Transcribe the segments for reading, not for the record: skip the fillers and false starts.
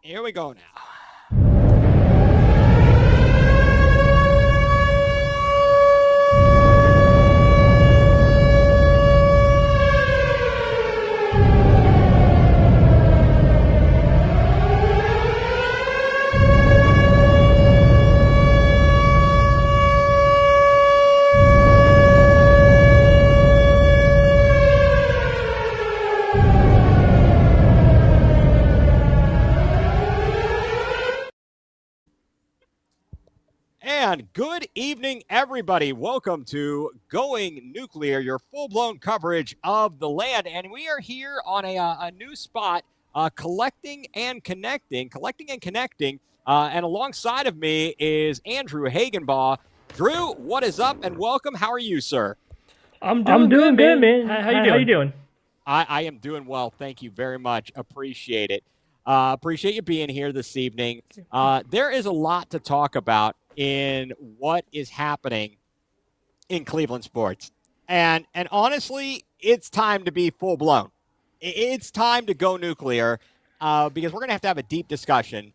Here we go now. And good evening, everybody. Welcome to Going nuCLEar, your full-blown coverage of the land. And we are here on a new spot, collecting and connecting. And alongside of me is Andrew Hagenbaugh. Drew, what is up? And welcome. How are you, sir? I'm doing good, man. How you doing? I am doing well. Thank you very much. Appreciate it. Appreciate you being here this evening. There is a lot to talk about in what is happening in Cleveland sports. And honestly, it's time to be full blown. It's time to go nuCLEar because we're going to have a deep discussion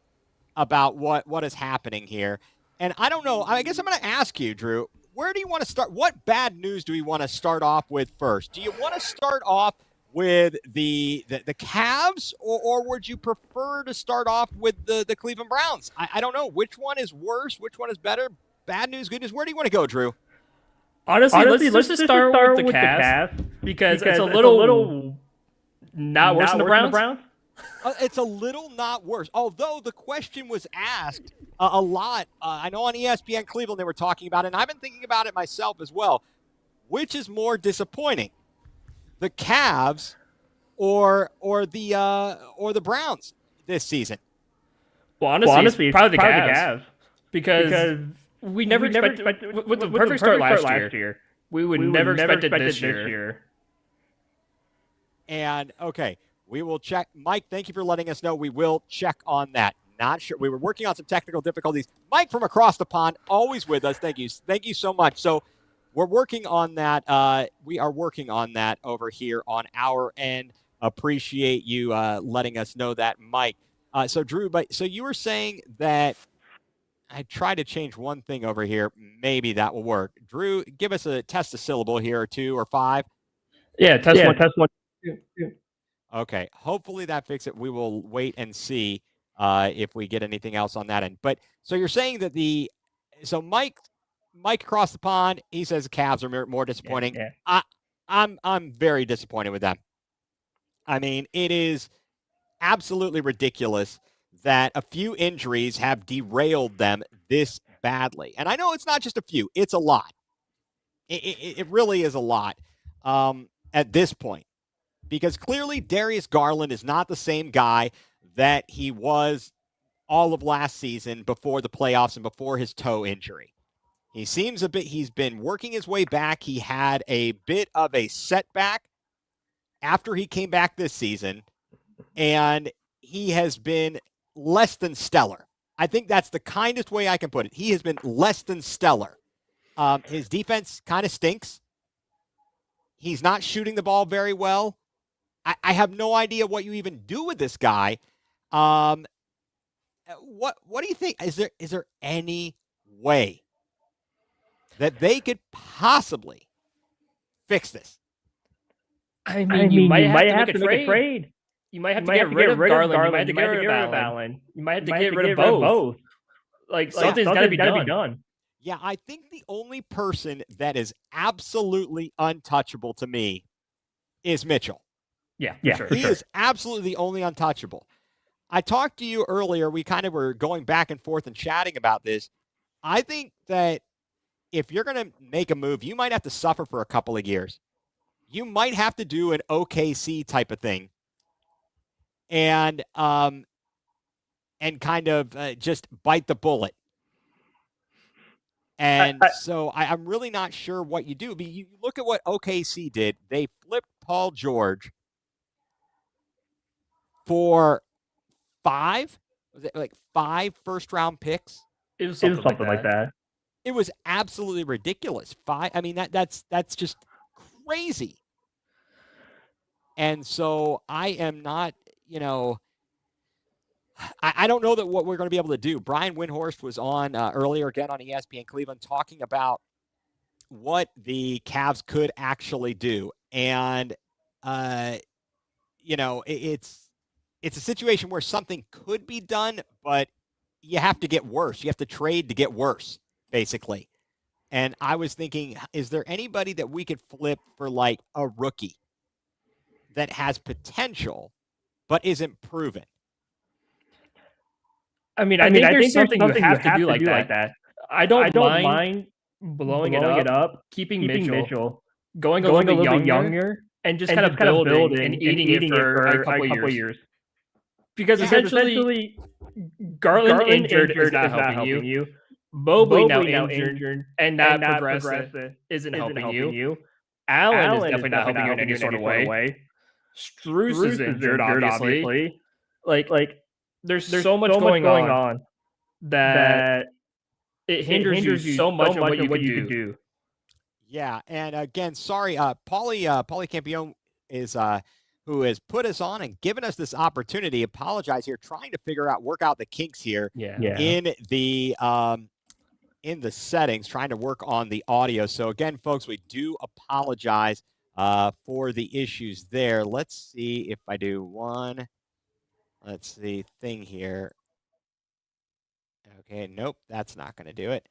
about what is happening here. And I don't know. I guess I'm going to ask you, Drew, where do you want to start? What bad news do we want to start off with first? Do you want to start off with the Cavs, or would you prefer to start off with the Cleveland Browns? I don't know. Which one is worse? Which one is better? Bad news, good news? Where do you want to go, Drew? Honestly, let's just start with the Cavs because it's a little not worse than the Browns. It's a little not worse. Although the question was asked a lot. I know on ESPN Cleveland they were talking about it, and I've been thinking about it myself as well. Which is more disappointing? The Cavs or the Browns this season? Well, honestly, it's probably the Cavs because we never expected with the perfect start last year. We would never expect it this year. And okay, we will check. Mike, thank you for letting us know. We will check on that. Not sure. We were working on some technical difficulties. Mike from across the pond, always with us. Thank you so much. So we're working on that. We are working on that over here on our end. Appreciate you letting us know that, Mike. So Drew, so you were saying that I tried to change one thing over here. Maybe that will work. Drew, give us a test a syllable here, or two or five. Yeah, test one. Okay, hopefully that fixes it. We will wait and see if we get anything else on that end. But so you're saying that Mike across the pond, he says the Cavs are more disappointing. Yeah. I'm very disappointed with them. I mean, it is absolutely ridiculous that a few injuries have derailed them this badly. And I know it's not just a few; it's a lot. It really is a lot at this point, because clearly Darius Garland is not the same guy that he was all of last season before the playoffs and before his toe injury. He's been working his way back. He had a bit of a setback after he came back this season, and he has been less than stellar. I think that's the kindest way I can put it. He has been less than stellar. His defense kind of stinks. He's not shooting the ball very well. I have no idea what you even do with this guy. What do you think? Is there any way that they could possibly fix this? I mean, you might have to make a trade. You might have to get rid of Garland. You might have to get rid of Allen. You might have to get rid of both. Like, something's got to be done. Yeah, I think the only person that is absolutely untouchable to me is Mitchell. Yeah, sure. He is absolutely the only untouchable. I talked to you earlier. We kind of were going back and forth and chatting about this. I think that if you're going to make a move, you might have to suffer for a couple of years. You might have to do an OKC type of thing and kind of just bite the bullet. And so I'm really not sure what you do. But you look at what OKC did. They flipped Paul George for 5 first-round picks. It was something like that. It was absolutely ridiculous. 5. I mean, that's just crazy. And so I am not, I don't know that what we're going to be able to do. Brian Windhorst was on earlier again on ESPN Cleveland talking about what the Cavs could actually do. And, it's a situation where something could be done, but you have to get worse. You have to trade to get worse, basically. And I was thinking, is there anybody that we could flip for like a rookie that has potential but isn't proven? I think there's something you have to do like that. I don't mind blowing it up, keeping Mitchell, going a little bit younger, and just kind of building and eating it for a couple years. Because essentially, Garland injured is not helping you. Mobley now injured and not progressive isn't helping you. Allen is definitely not helping you in any sort of way. Strus is injured, obviously. Like there's so much going on that it hinders you so much of what you could do. Yeah, and again, sorry, Paulie Campione is who has put us on and given us this opportunity. Apologize here, trying to work out the kinks here in the settings, trying to work on the audio. So again, folks, we do apologize for the issues there. Let's see if I do one. Let's see thing here. Okay, nope, that's not going to do it.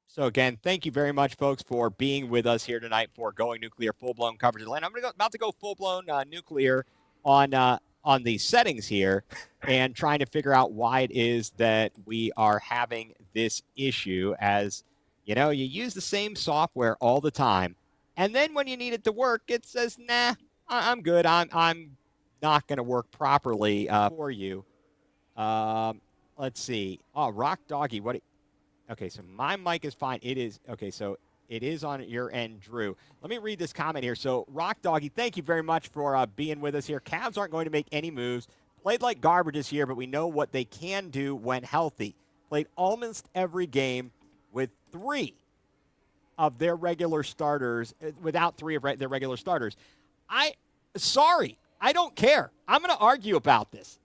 So again, thank you very much, folks, for being with us here tonight for Going Nuclear full-blown coverage of the land. I'm about to go full-blown nuclear on the settings here and trying to figure out why it is that we are having this issue. As you know, you use the same software all the time, and then when you need it to work, it says, "Nah, I'm good. I'm not going to work properly for you." Let's see. Oh, Rock Doggy, what? Okay, so my mic is fine. It is okay. So it is on your end, Drew. Let me read this comment here. So Rock Doggy, thank you very much for being with us here. Cavs aren't going to make any moves. Played like garbage this year, but we know what they can do when healthy. Played almost every game with three of their regular starters, without three of their regular starters. I don't care. I'm going to argue about this.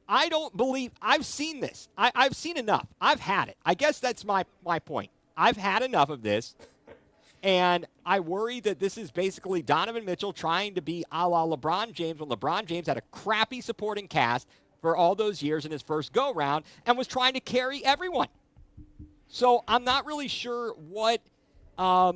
I don't believe – I've seen this. I've seen enough. I've had it. I guess that's my point. I've had enough of this, and I worry that this is basically Donovan Mitchell trying to be a la LeBron James when LeBron James had a crappy supporting cast for all those years in his first go-round and was trying to carry everyone. So I'm not really sure what I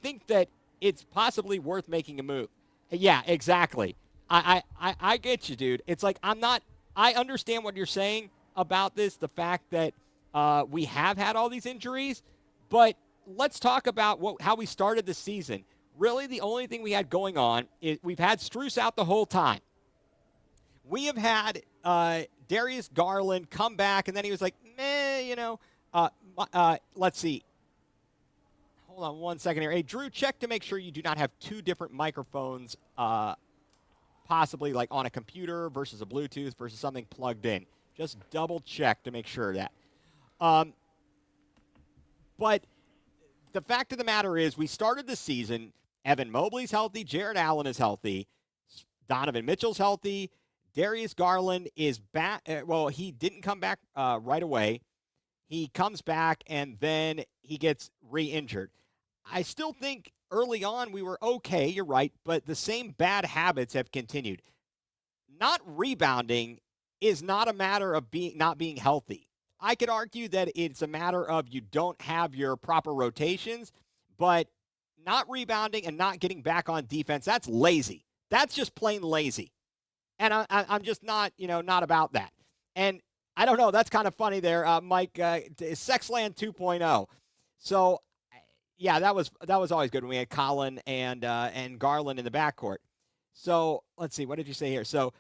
think that it's possibly worth making a move. Yeah, exactly. I get you, dude. It's like I understand what you're saying about this, the fact that we have had all these injuries, but let's talk about how we started the season. Really, the only thing we had going on is we've had Strus out the whole time. We have had Darius Garland come back, and then he was like, let's see. Hold on one second here. Hey, Drew, check to make sure you do not have two different microphones possibly like on a computer versus a Bluetooth versus something plugged in. Just double check to make sure of that. But the fact of the matter is we started the season, Evan Mobley's healthy, Jared Allen is healthy, Donovan Mitchell's healthy, Darius Garland is back. Well, he didn't come back right away. He comes back and then he gets re-injured. I still think early on we were okay, you're right, but the same bad habits have continued. Not rebounding is not a matter of not being healthy. I could argue that it's a matter of you don't have your proper rotations, but not rebounding and not getting back on defense, that's lazy. That's just plain lazy. And I'm just not about that. And I don't know, that's kind of funny there, Mike, Sexland 2.0. So, yeah, that was always good when we had Colin and Garland in the backcourt. So let's see, what did you say here? So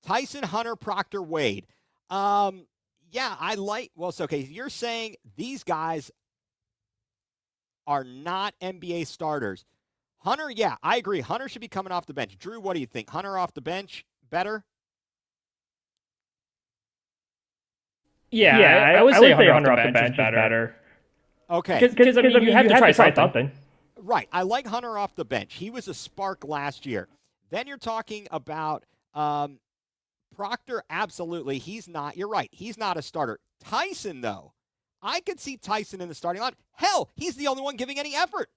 Tyson, Hunter, Proctor, Wade. Yeah, so okay, you're saying these guys are not NBA starters. Hunter, yeah, I agree. Hunter should be coming off the bench. Drew, what do you think? Hunter off the bench better? Yeah, I would say Hunter off the bench is better. Okay. Because you have to try something. Right. I like Hunter off the bench. He was a spark last year. Then you're talking about Proctor. Absolutely, he's not. You're right. He's not a starter. Tyson, though, I could see Tyson in the starting line. Hell, he's the only one giving any effort.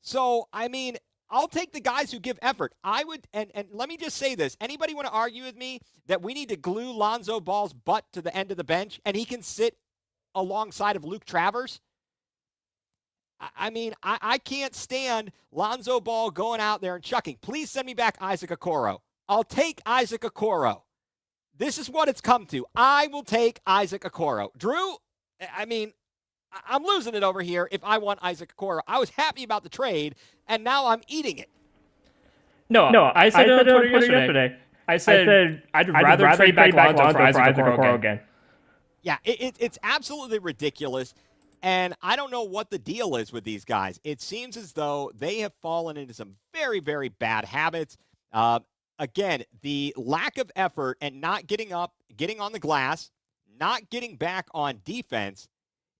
So, I mean, I'll take the guys who give effort. I would, and let me just say this. Anybody want to argue with me that we need to glue Lonzo Ball's butt to the end of the bench and he can sit alongside of Luke Travers? I mean, I can't stand Lonzo Ball going out there and chucking. Please send me back Isaac Okoro. I'll take Isaac Okoro. This is what it's come to. I will take Isaac Okoro. Drew, I mean, I'm losing it over here if I want Isaac Okoro. I was happy about the trade, and now I'm eating it. No, I said it on Twitter yesterday. I said I'd rather trade back Lonzo for Isaac Okoro again. Yeah, it's absolutely ridiculous, and I don't know what the deal is with these guys. It seems as though they have fallen into some very, very bad habits. Again, the lack of effort and not getting up, getting on the glass, not getting back on defense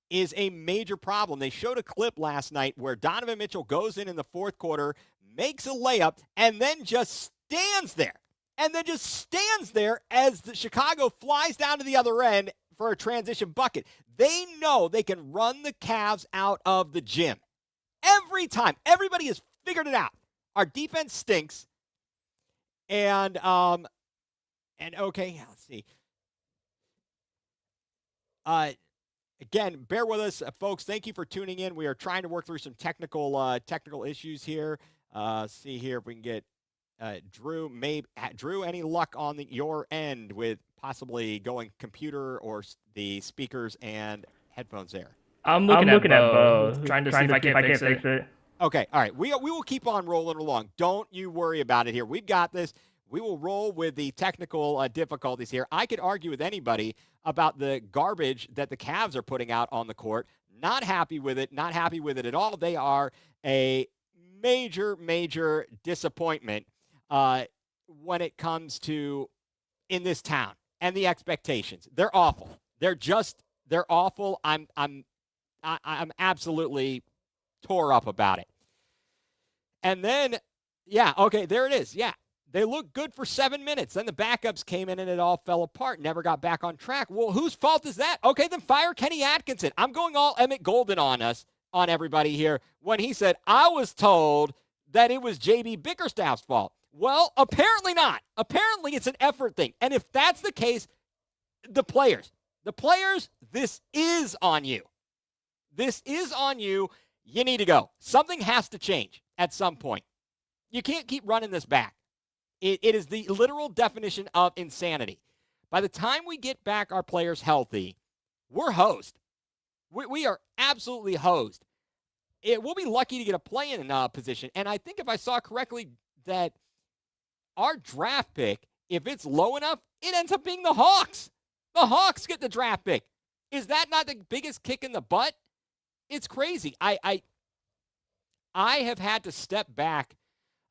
is a major problem. They showed a clip last night where Donovan Mitchell goes in the fourth quarter, makes a layup, and then just stands there. And then just stands there as the Chicago flies down to the other end for a transition bucket. They know they can run the Cavs out of the gym. Every time. Everybody has figured it out. Our defense stinks. And okay, let's see. Again, bear with us, folks. Thank you for tuning in. We are trying to work through some technical issues here. See here if we can get Drew. Drew, any luck on your end with possibly going computer or the speakers and headphones there? I'm looking at both, trying to see if I can't fix it. Okay, all right. We will keep on rolling along. Don't you worry about it here. We've got this. We will roll with the technical difficulties here. I could argue with anybody about the garbage that the Cavs are putting out on the court. Not happy with it. Not happy with it at all. They are a major, major disappointment when it comes to in this town and the expectations. They're awful. They're awful. I'm absolutely tore up about it. And then, yeah, okay, there it is. Yeah. They looked good for 7 minutes. Then the backups came in and it all fell apart. Never got back on track. Well, whose fault is that? Okay, then fire Kenny Atkinson. I'm going all Emmett Golden on everybody here when he said, I was told that it was J.B. Bickerstaff's fault. Well, apparently not. Apparently it's an effort thing. And if that's the case, the players, this is on you. This is on you. You need to go. Something has to change at some point. You can't keep running this back. It is the literal definition of insanity. By the time we get back our players healthy, we're hosed. We are absolutely hosed. We'll be lucky to get a play-in position. And I think if I saw correctly that our draft pick, if it's low enough, it ends up being the Hawks. The Hawks get the draft pick. Is that not the biggest kick in the butt? It's crazy. I have had to step back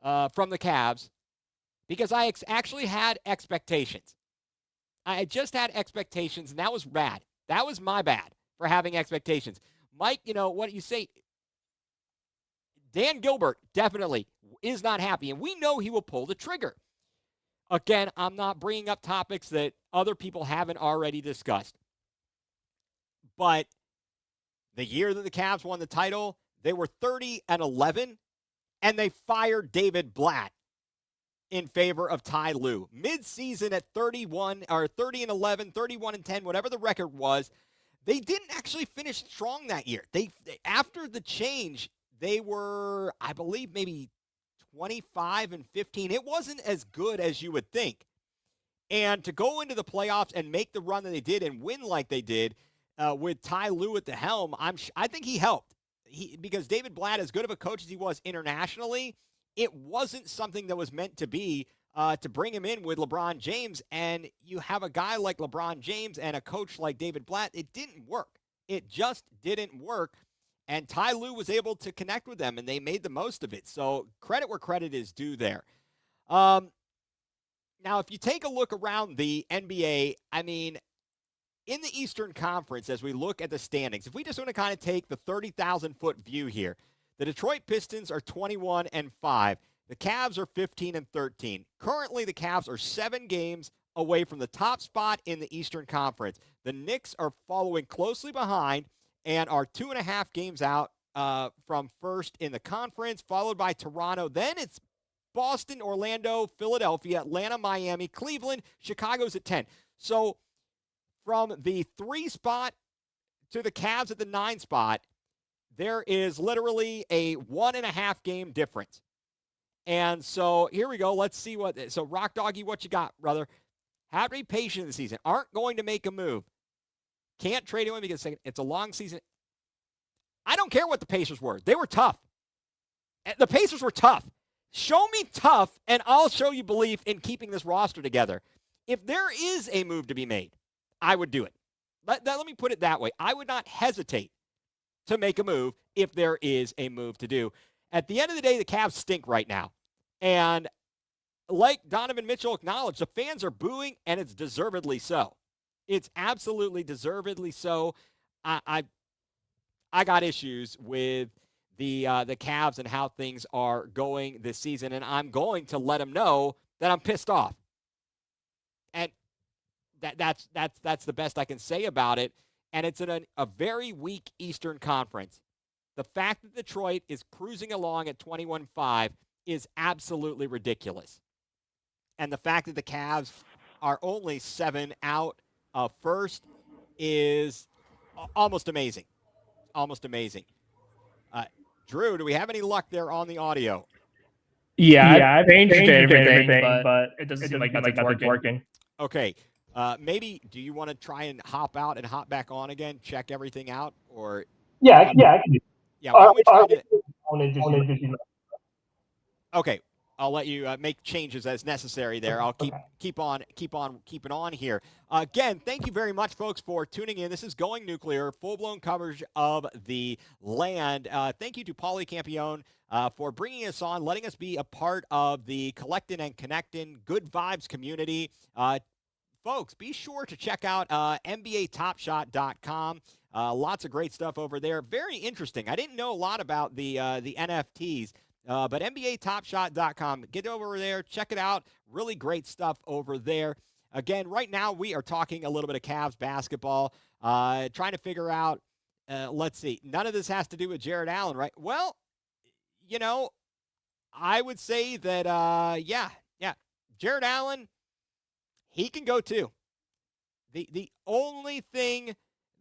from the Cavs because I actually had expectations. I just had expectations, and that was bad. That was my bad for having expectations. Mike, what you say, Dan Gilbert definitely is not happy, and we know he will pull the trigger. Again, I'm not bringing up topics that other people haven't already discussed. But the year that the Cavs won the title, they were 30-11, and they fired David Blatt in favor of Ty Lue. Mid-season at 30-11, 31-10, whatever the record was, they didn't actually finish strong that year. They after the change, they were, I believe, maybe 25-15. It wasn't as good as you would think. And to go into the playoffs and make the run that they did and win like they did with Ty Lue at the helm, I think he helped. Because David Blatt, as good of a coach as he was internationally, it wasn't something that was meant to be to bring him in with LeBron James. And you have a guy like LeBron James and a coach like David Blatt. It didn't work. It just didn't work. And Ty Lue was able to connect with them, and they made the most of it. So credit where credit is due there. Now, if you take a look around the NBA, I mean, in the Eastern Conference, as we look at the standings, if we just want to kind of take the 30,000-foot view here, the Detroit Pistons are 21-5. The Cavs are 15-13. Currently, the Cavs are 7 games away from the top spot in the Eastern Conference. The Knicks are following closely behind and are 2.5 games out from first in the conference, followed by Toronto. Then it's Boston, Orlando, Philadelphia, Atlanta, Miami, Cleveland. Chicago's at 10. So from the 3 spot to the Cavs at the 9 spot, there is literally a 1.5 game difference. And so here we go. Let's see so Rock Doggy, what you got, brother? Have to be patient this season. Aren't going to make a move. Can't trade him because it's a long season. I don't care what the Pacers were. They were tough. The Pacers were tough. Show me tough, and I'll show you belief in keeping this roster together. If there is a move to be made, I would do it. Let me put it that way. I would not hesitate to make a move if there is a move to do. At the end of the day, the Cavs stink right now. And like Donovan Mitchell acknowledged, the fans are booing, and it's deservedly so. It's absolutely deservedly so. I got issues with the Cavs and how things are going this season, and I'm going to let them know that I'm pissed off. And that's the best I can say about it. And it's in a very weak Eastern Conference. The fact that Detroit is cruising along at 21-5 is absolutely ridiculous. And the fact that the Cavs are only 7 out of first is almost amazing. Almost amazing. Drew, do we have any luck there on the audio? Yeah, I've changed everything, but it doesn't seem like nothing's working. Okay. Maybe do you want to try and hop out and hop back on again, check everything out? Or Yeah, I can. Yeah, why don't we try to... Okay, I'll let you make changes as necessary there. I'll keep on keeping on here. Again, thank you very much, folks, for tuning in. This is Going nuCLEar, full-blown coverage of the land. Thank you to Paulie Campione for bringing us on, letting us be a part of the Collectin And Connectin Good Vibes community. Folks, be sure to check out NBATopShot.com. Lots of great stuff over there. Very interesting. I didn't know a lot about the NFTs. But NBATopShot.com. Get over there. Check it out. Really great stuff over there. Again, right now we are talking a little bit of Cavs basketball, trying to figure out, let's see, none of this has to do with Jared Allen, right? Well, you know, I would say that, yeah, Jared Allen, he can go too. The only player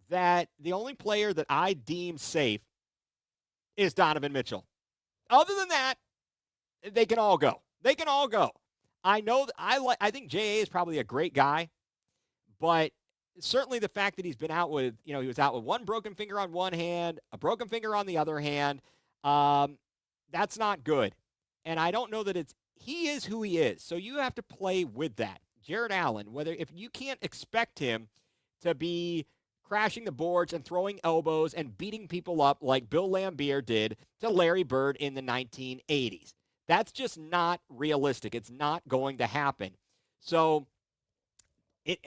that I deem safe is Donovan Mitchell. Other than that, they can all go. They can all go. I know I think J.A. is probably a great guy, but certainly the fact that he's been out with, he was out with one broken finger on one hand, a broken finger on the other hand, that's not good. And I don't know that he is who he is. So you have to play with that. Jared Allen, if you can't expect him to be crashing the boards and throwing elbows and beating people up like Bill Laimbeer did to Larry Bird in the 1980s. That's just not realistic. It's not going to happen. So,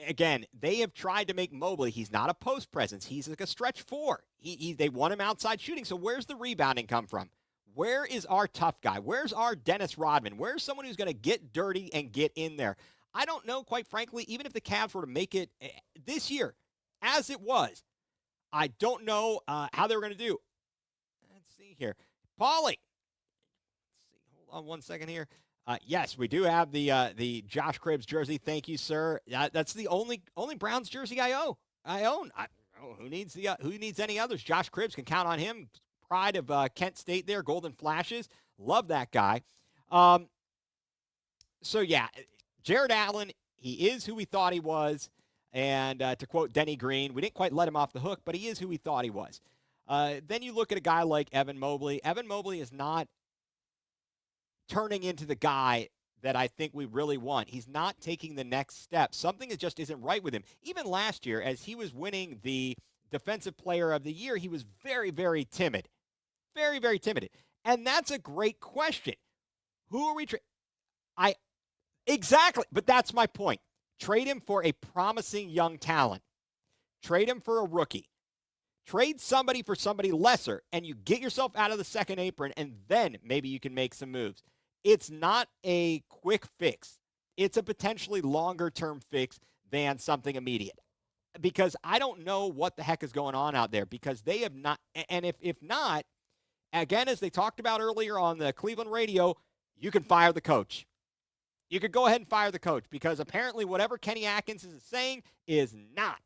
again, they have tried to make Mobley. He's not a post presence. He's like a stretch 4. They want him outside shooting. So where's the rebounding come from? Where is our tough guy? Where's our Dennis Rodman? Where's someone who's going to get dirty and get in there? I don't know, quite frankly, even if the Cavs were to make it this year, as it was, I don't know how they were going to do. Let's see here. Paulie. Hold on one second here. Yes, we do have the Josh Cribbs jersey. Thank you, sir. That's the only Browns jersey I own. Who needs any others? Josh Cribbs can count on him. Pride of Kent State there, Golden Flashes. Love that guy. So, yeah, Jared Allen, he is who we thought he was. And to quote Denny Green, we didn't quite let him off the hook, but he is who we thought he was. Then you look at a guy like Evan Mobley. Evan Mobley is not turning into the guy that I think we really want. He's not taking the next step. Something that just isn't right with him. Even last year, as he was winning the Defensive Player of the Year, he was very, very timid. Very, very timid. And that's a great question. Who are we Exactly, but that's my point. Trade him for a promising young talent. Trade him for a rookie. Trade somebody for somebody lesser, and you get yourself out of the second apron, and then maybe you can make some moves. it's not a quick fix. It's a potentially longer term fix than something immediate. Because I don't know what the heck is going on out there because they have not. And if not, again, as they talked about earlier on the Cleveland radio, you can fire the coach. You could go ahead and fire the coach because apparently whatever Kenny Atkins is saying is not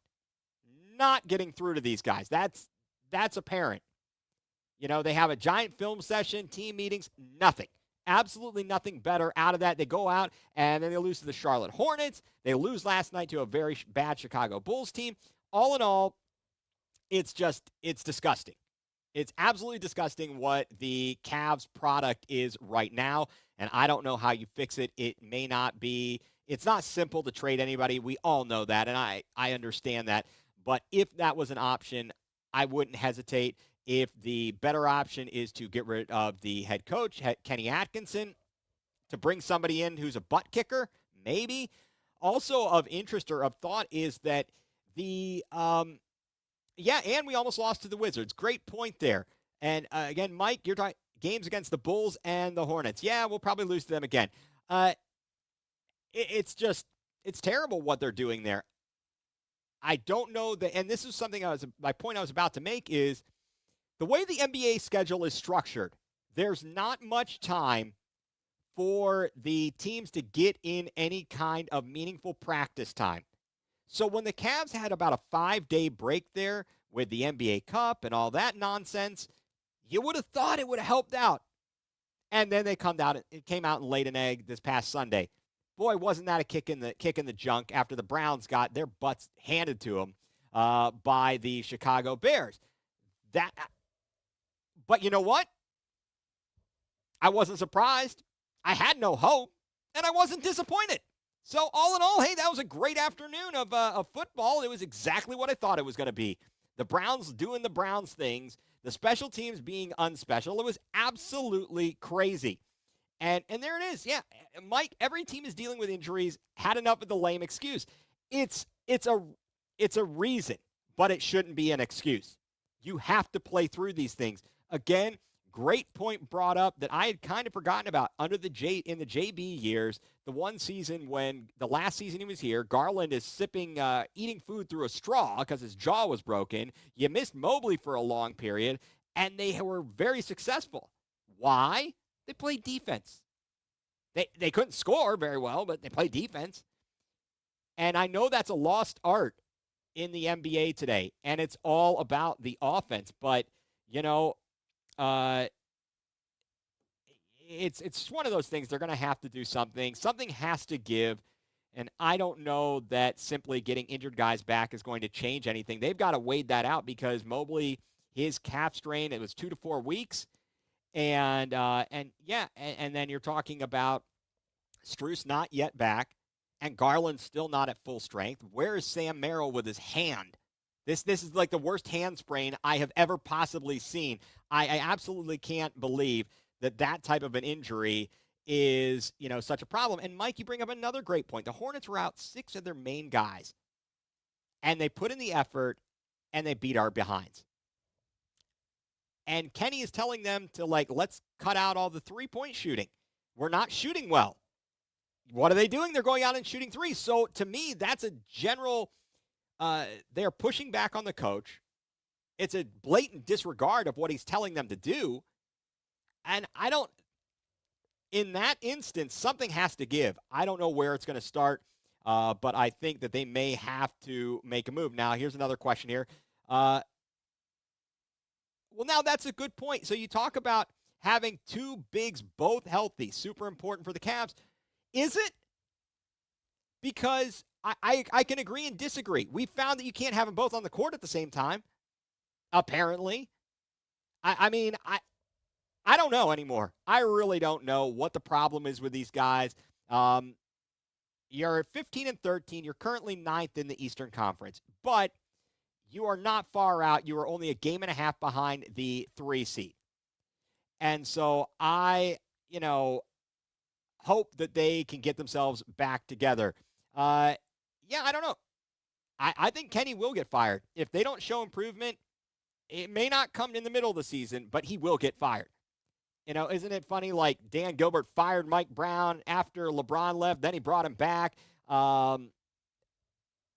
getting through to these guys. That's apparent. They have a giant film session, team meetings, nothing. Absolutely nothing better out of that. They go out and then they lose to the Charlotte Hornets. They lose last night to a very bad Chicago Bulls team. All in all, it's disgusting. It's absolutely disgusting what the Cavs product is right now, and I don't know how you fix it. It's not simple to trade anybody. We all know that, and I understand that. But if that was an option, I wouldn't hesitate. If the better option is to get rid of the head coach, Kenny Atkinson, to bring somebody in who's a butt kicker, maybe. Also of interest or of thought is that and we almost lost to the Wizards. Great point there. And again, Mike, you're talking games against the Bulls and the Hornets. Yeah, we'll probably lose to them again. It's terrible what they're doing there. I don't know that, and this is something my point I was about to make is the way the NBA schedule is structured, there's not much time for the teams to get in any kind of meaningful practice time. So when the Cavs had about a 5-day break there with the NBA Cup and all that nonsense, you would have thought it would have helped out. And then they came out and laid an egg this past Sunday. Boy, wasn't that a kick in the junk after the Browns got their butts handed to them by the Chicago Bears. But you know what? I wasn't surprised. I had no hope, and I wasn't disappointed. So all in all, hey, that was a great afternoon of football. It was exactly what I thought it was going to be. The Browns doing the Browns things, the special teams being unspecial. It was absolutely crazy. And there it is. Yeah, Mike, every team is dealing with injuries. Had enough of the lame excuse. It's a reason, but it shouldn't be an excuse. You have to play through these things. Again, great point brought up that I had kind of forgotten about in the JB years, the last season he was here, Garland is eating food through a straw because his jaw was broken. You missed Mobley for a long period, and they were very successful. Why? They played defense. They couldn't score very well, but they played defense. And I know that's a lost art in the NBA today, and it's all about the offense. But, it's one of those things. They're going to have to do something. Something has to give, and I don't know that simply getting injured guys back is going to change anything. They've got to wade that out because Mobley, his calf strain, it was 2 to 4 weeks. And then you're talking about Strus not yet back, and Garland still not at full strength. Where is Sam Merrill with his hand? This is like the worst hand sprain I have ever possibly seen. I absolutely can't believe that type of an injury is such a problem. And Mike, you bring up another great point. The Hornets were out 6 of their main guys, and they put in the effort, and they beat our behinds. And Kenny is telling them to, let's cut out all the three-point shooting. We're not shooting well. What are they doing? They're going out and shooting threes. So, to me, that's a general they're pushing back on the coach. It's a blatant disregard of what he's telling them to do. And in that instance, something has to give. I don't know where it's going to start, but I think that they may have to make a move. Now, here's another question here. Well, now that's a good point. So you talk about having two bigs both healthy, super important for the Cavs. Is it? Because I can agree and disagree. We found that you can't have them both on the court at the same time, apparently. I don't know anymore. I really don't know what the problem is with these guys. You're 15 and 13. You're currently 9th in the Eastern Conference, but you are not far out. You are only a game and a half behind the 3 seed. And so I, hope that they can get themselves back together. I don't know. I think Kenny will get fired. If they don't show improvement, it may not come in the middle of the season, but he will get fired. Isn't it funny? Like Dan Gilbert fired Mike Brown after LeBron left, then he brought him back. And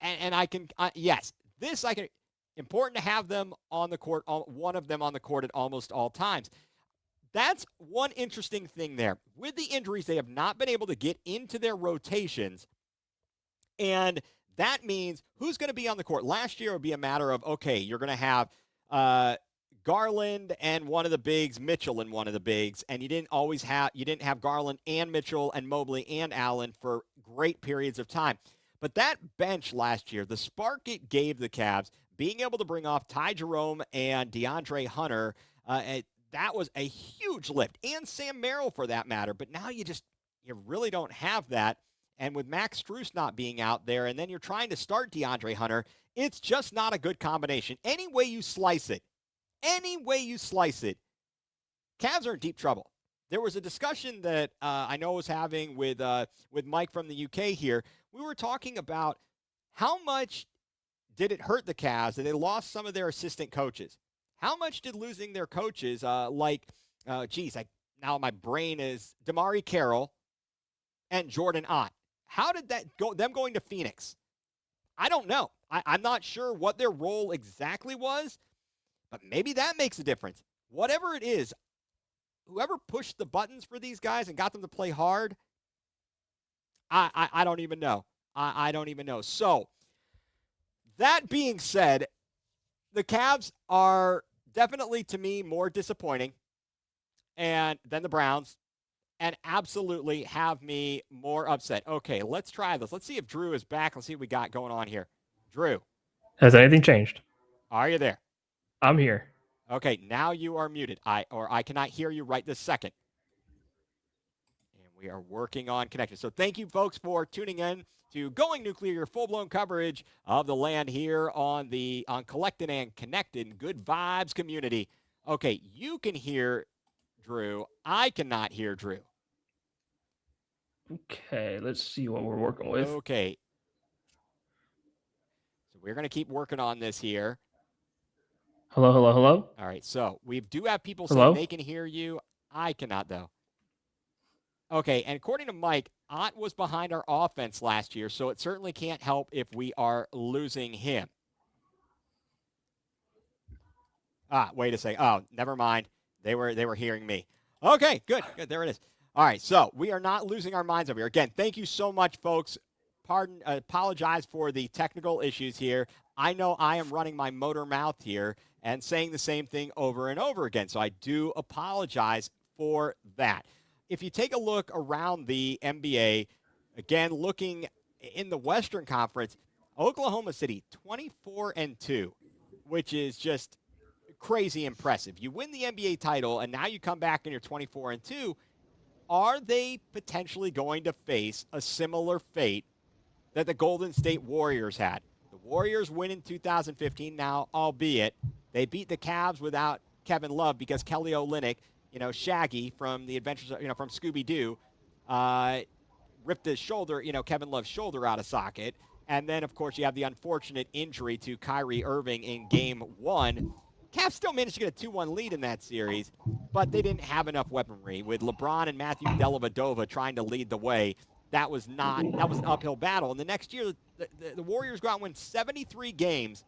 I can, yes, this I can. Important to have them on the court, one of them on the court at almost all times. That's one interesting thing there. With the injuries, they have not been able to get into their rotations. And that means who's going to be on the court? Last year, it would be a matter of, okay, you're going to have Garland and one of the bigs, Mitchell and one of the bigs, and you didn't have Garland and Mitchell and Mobley and Allen for great periods of time. But that bench last year, the spark it gave the Cavs, being able to bring off Ty Jerome and DeAndre Hunter, that was a huge lift, and Sam Merrill for that matter. But now you really don't have that. And with Max Strus not being out there, and then you're trying to start DeAndre Hunter, it's just not a good combination. Any way you slice it, Cavs are in deep trouble. There was a discussion that I know I was having with Mike from the UK here. We were talking about how much did it hurt the Cavs that they lost some of their assistant coaches? How much did losing their coaches, now my brain is Damari Carroll and Jordan Ott. How did that go? Them going to Phoenix? I don't know. I'm not sure what their role exactly was, but maybe that makes a difference. Whatever it is, whoever pushed the buttons for these guys and got them to play hard, I don't even know. I don't even know. So, that being said, the Cavs are definitely, to me, more disappointing than the Browns, and absolutely have me more upset. Okay, let's try this. Let's see if Drew is back. Let's see what we got going on here. Drew. Has anything changed? Are you there? I'm here. Okay, now you are muted. I cannot hear you right this second. And we are working on connection. So thank you, folks, for tuning in to Going nuCLEar, your full-blown coverage of the land here on Collectin And Connectin, Good Vibes community. Okay, you can hear Drew. I cannot hear Drew. Okay, let's see what we're working with. Okay. So we're going to keep working on this here. Hello, hello, hello. All right, so we do have people saying they can hear you. I cannot, though. Okay, and according to Mike, Ott was behind our offense last year, so it certainly can't help if we are losing him. Wait a second. Oh, never mind. They were hearing me. Okay, good. There it is. All right, so we are not losing our minds over here. Again, thank you so much, folks. Apologize for the technical issues here. I know I am running my motor mouth here and saying the same thing over and over again, so I do apologize for that. If you take a look around the NBA, again, looking in the Western Conference, Oklahoma City 24-2, which is just crazy impressive. You win the NBA title, and now you come back and you're 24-2. Are they potentially going to face a similar fate that the Golden State Warriors had? The Warriors win in 2015 now, albeit they beat the Cavs without Kevin Love because Kelly Olynyk, Shaggy from the Adventures, from Scooby-Doo, ripped his shoulder, Kevin Love's shoulder out of socket. And then, of course, you have the unfortunate injury to Kyrie Irving in Game 1. Cavs still managed to get a 2-1 lead in that series, but they didn't have enough weaponry. With LeBron and Matthew Dellavedova trying to lead the way, that was an uphill battle. And the next year, the Warriors go out and win 73 games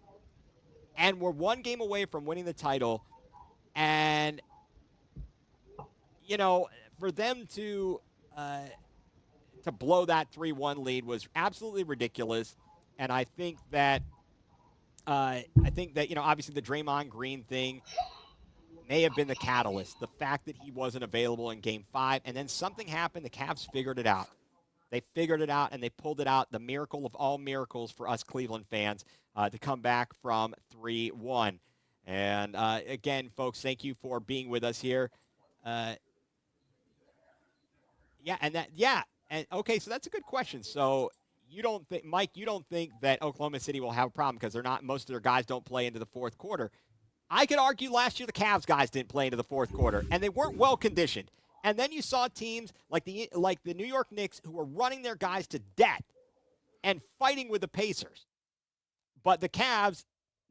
and were one game away from winning the title. And, for them to blow that 3-1 lead was absolutely ridiculous. And I think that, obviously the Draymond Green thing may have been the catalyst. The fact that he wasn't available in Game 5, and then something happened. The Cavs figured it out. They figured it out, and they pulled it out. The miracle of all miracles for us Cleveland fans to come back from 3-1. And, again, folks, thank you for being with us here. Okay, so that's a good question. So you don't think, Mike, that Oklahoma City will have a problem because most of their guys don't play into the fourth quarter. I could argue last year the Cavs guys didn't play into the fourth quarter, and they weren't well conditioned. And then you saw teams like the New York Knicks who were running their guys to death and fighting with the Pacers. But the Cavs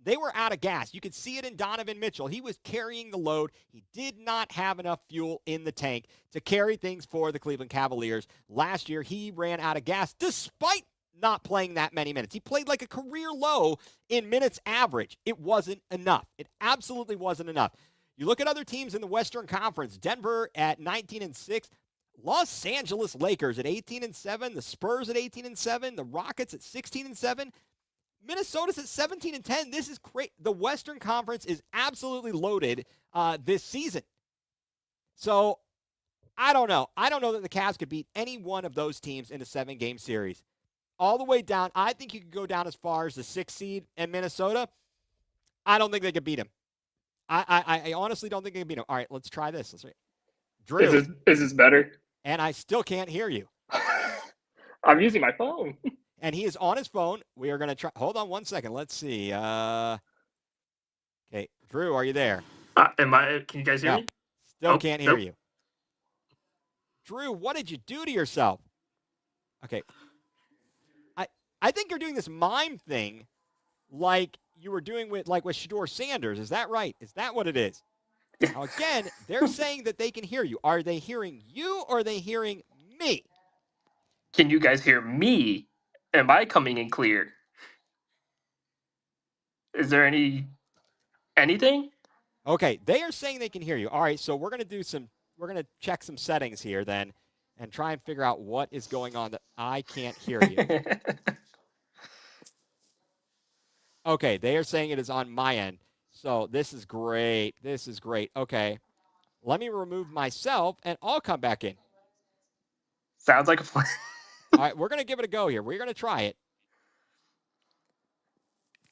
They were out of gas. You could see it in Donovan Mitchell. He was carrying the load. He did not have enough fuel in the tank to carry things for the Cleveland Cavaliers. Last year, he ran out of gas despite not playing that many minutes. He played like a career low in minutes average. It wasn't enough. It absolutely wasn't enough. You look at other teams in the Western Conference, Denver at 19-6, Los Angeles Lakers at 18-7, the Spurs at 18-7, the Rockets at 16-7. Minnesota's at 17-10. This is great. The Western Conference is absolutely loaded this season. So I don't know. I don't know that the Cavs could beat any one of those teams in a 7-game series. All the way down. I think you could go down as far as the 6th seed in Minnesota. I don't think they could beat them. I honestly don't think they can beat them. All right, let's try this. Let's see. Drew. Is this better? And I still can't hear you. I'm using my phone. And he is on his phone. We are going to try. Hold on one second. Let's see. Okay. Drew, are you there? Can you guys hear me? Still can't hear you. Drew, what did you do to yourself? Okay. I think you're doing this mime thing like you were doing with Shedeur Sanders. Is that right? Is that what it is? Now, again, they're saying that they can hear you. Are they hearing you or are they hearing me? Can you guys hear me? Am I coming in clear? Is there anything? Okay, they are saying they can hear you. All right, so we're going to check some settings here then and try and figure out what is going on that I can't hear you. Okay, they are saying it is on my end. So this is great. This is great. Okay. Let me remove myself and I'll come back in. Sounds like a plan. All right, we're going to give it a go here. We're going to try it.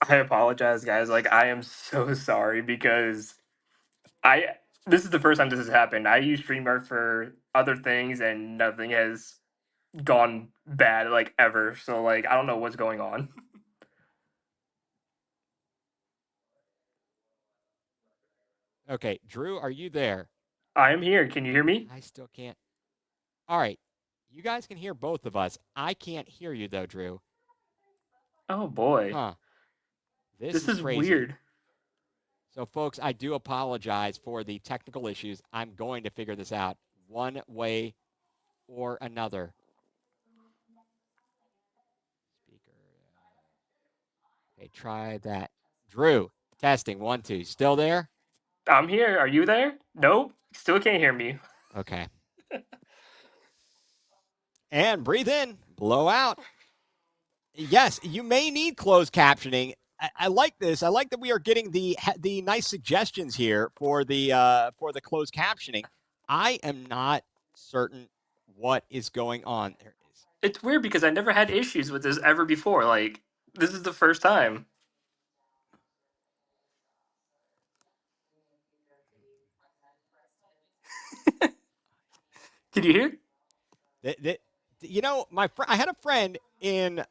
I apologize, guys. I am so sorry because this is the first time this has happened. I use StreamYard for other things and nothing has gone bad ever. So I don't know what's going on. Okay, Drew, are you there? I am here. Can you hear me? I still can't. All right. You guys can hear both of us. I can't hear you though, Drew. Oh boy. Huh. This is crazy. weird. So folks, I do apologize for the technical issues. I'm going to figure this out one way or another. Speaker. Okay, try that. Drew, testing 1 2. Still there? I'm here. Are you there? Nope. Still can't hear me. Okay. And breathe in, blow out. Yes, you may need closed captioning. I like this. I like that we are getting the nice suggestions here for the closed captioning. I am not certain what is going on. There it is. It's weird because I never had issues with this ever before. This is the first time. Can you hear? I had a friend in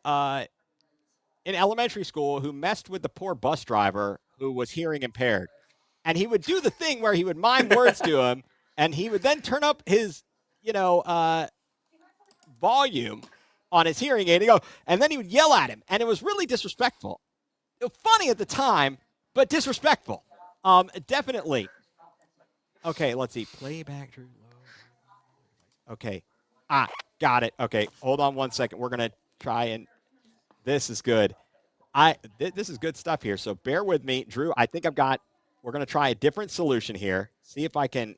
elementary school who messed with the poor bus driver who was hearing impaired, and he would do the thing where he would mime words to him, and he would then turn up his volume on his hearing aid and then he would yell at him, and it was really disrespectful. It was funny at the time, but disrespectful. Definitely. Okay, let's see. Playback, Drew. Okay. Got it. Okay, hold on one second. We're gonna try and. This is good. This is good stuff here. So bear with me, Drew. I think we're gonna try a different solution here. See if I can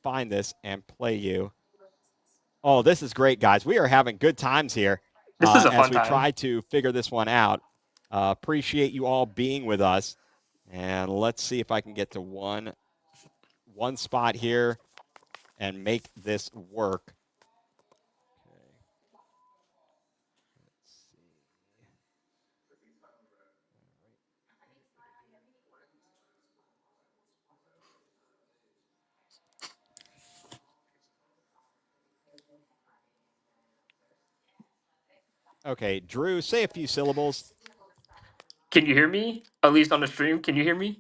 find this and play you. Oh, this is great, guys. We are having good times here This is a as fun we time. try to figure this one out. Appreciate you all being with us. And let's see if I can get to one spot here and make this work. Okay. Let's see. Okay, Drew, say a few syllables. Can you hear me? At least on the stream. Can you hear me?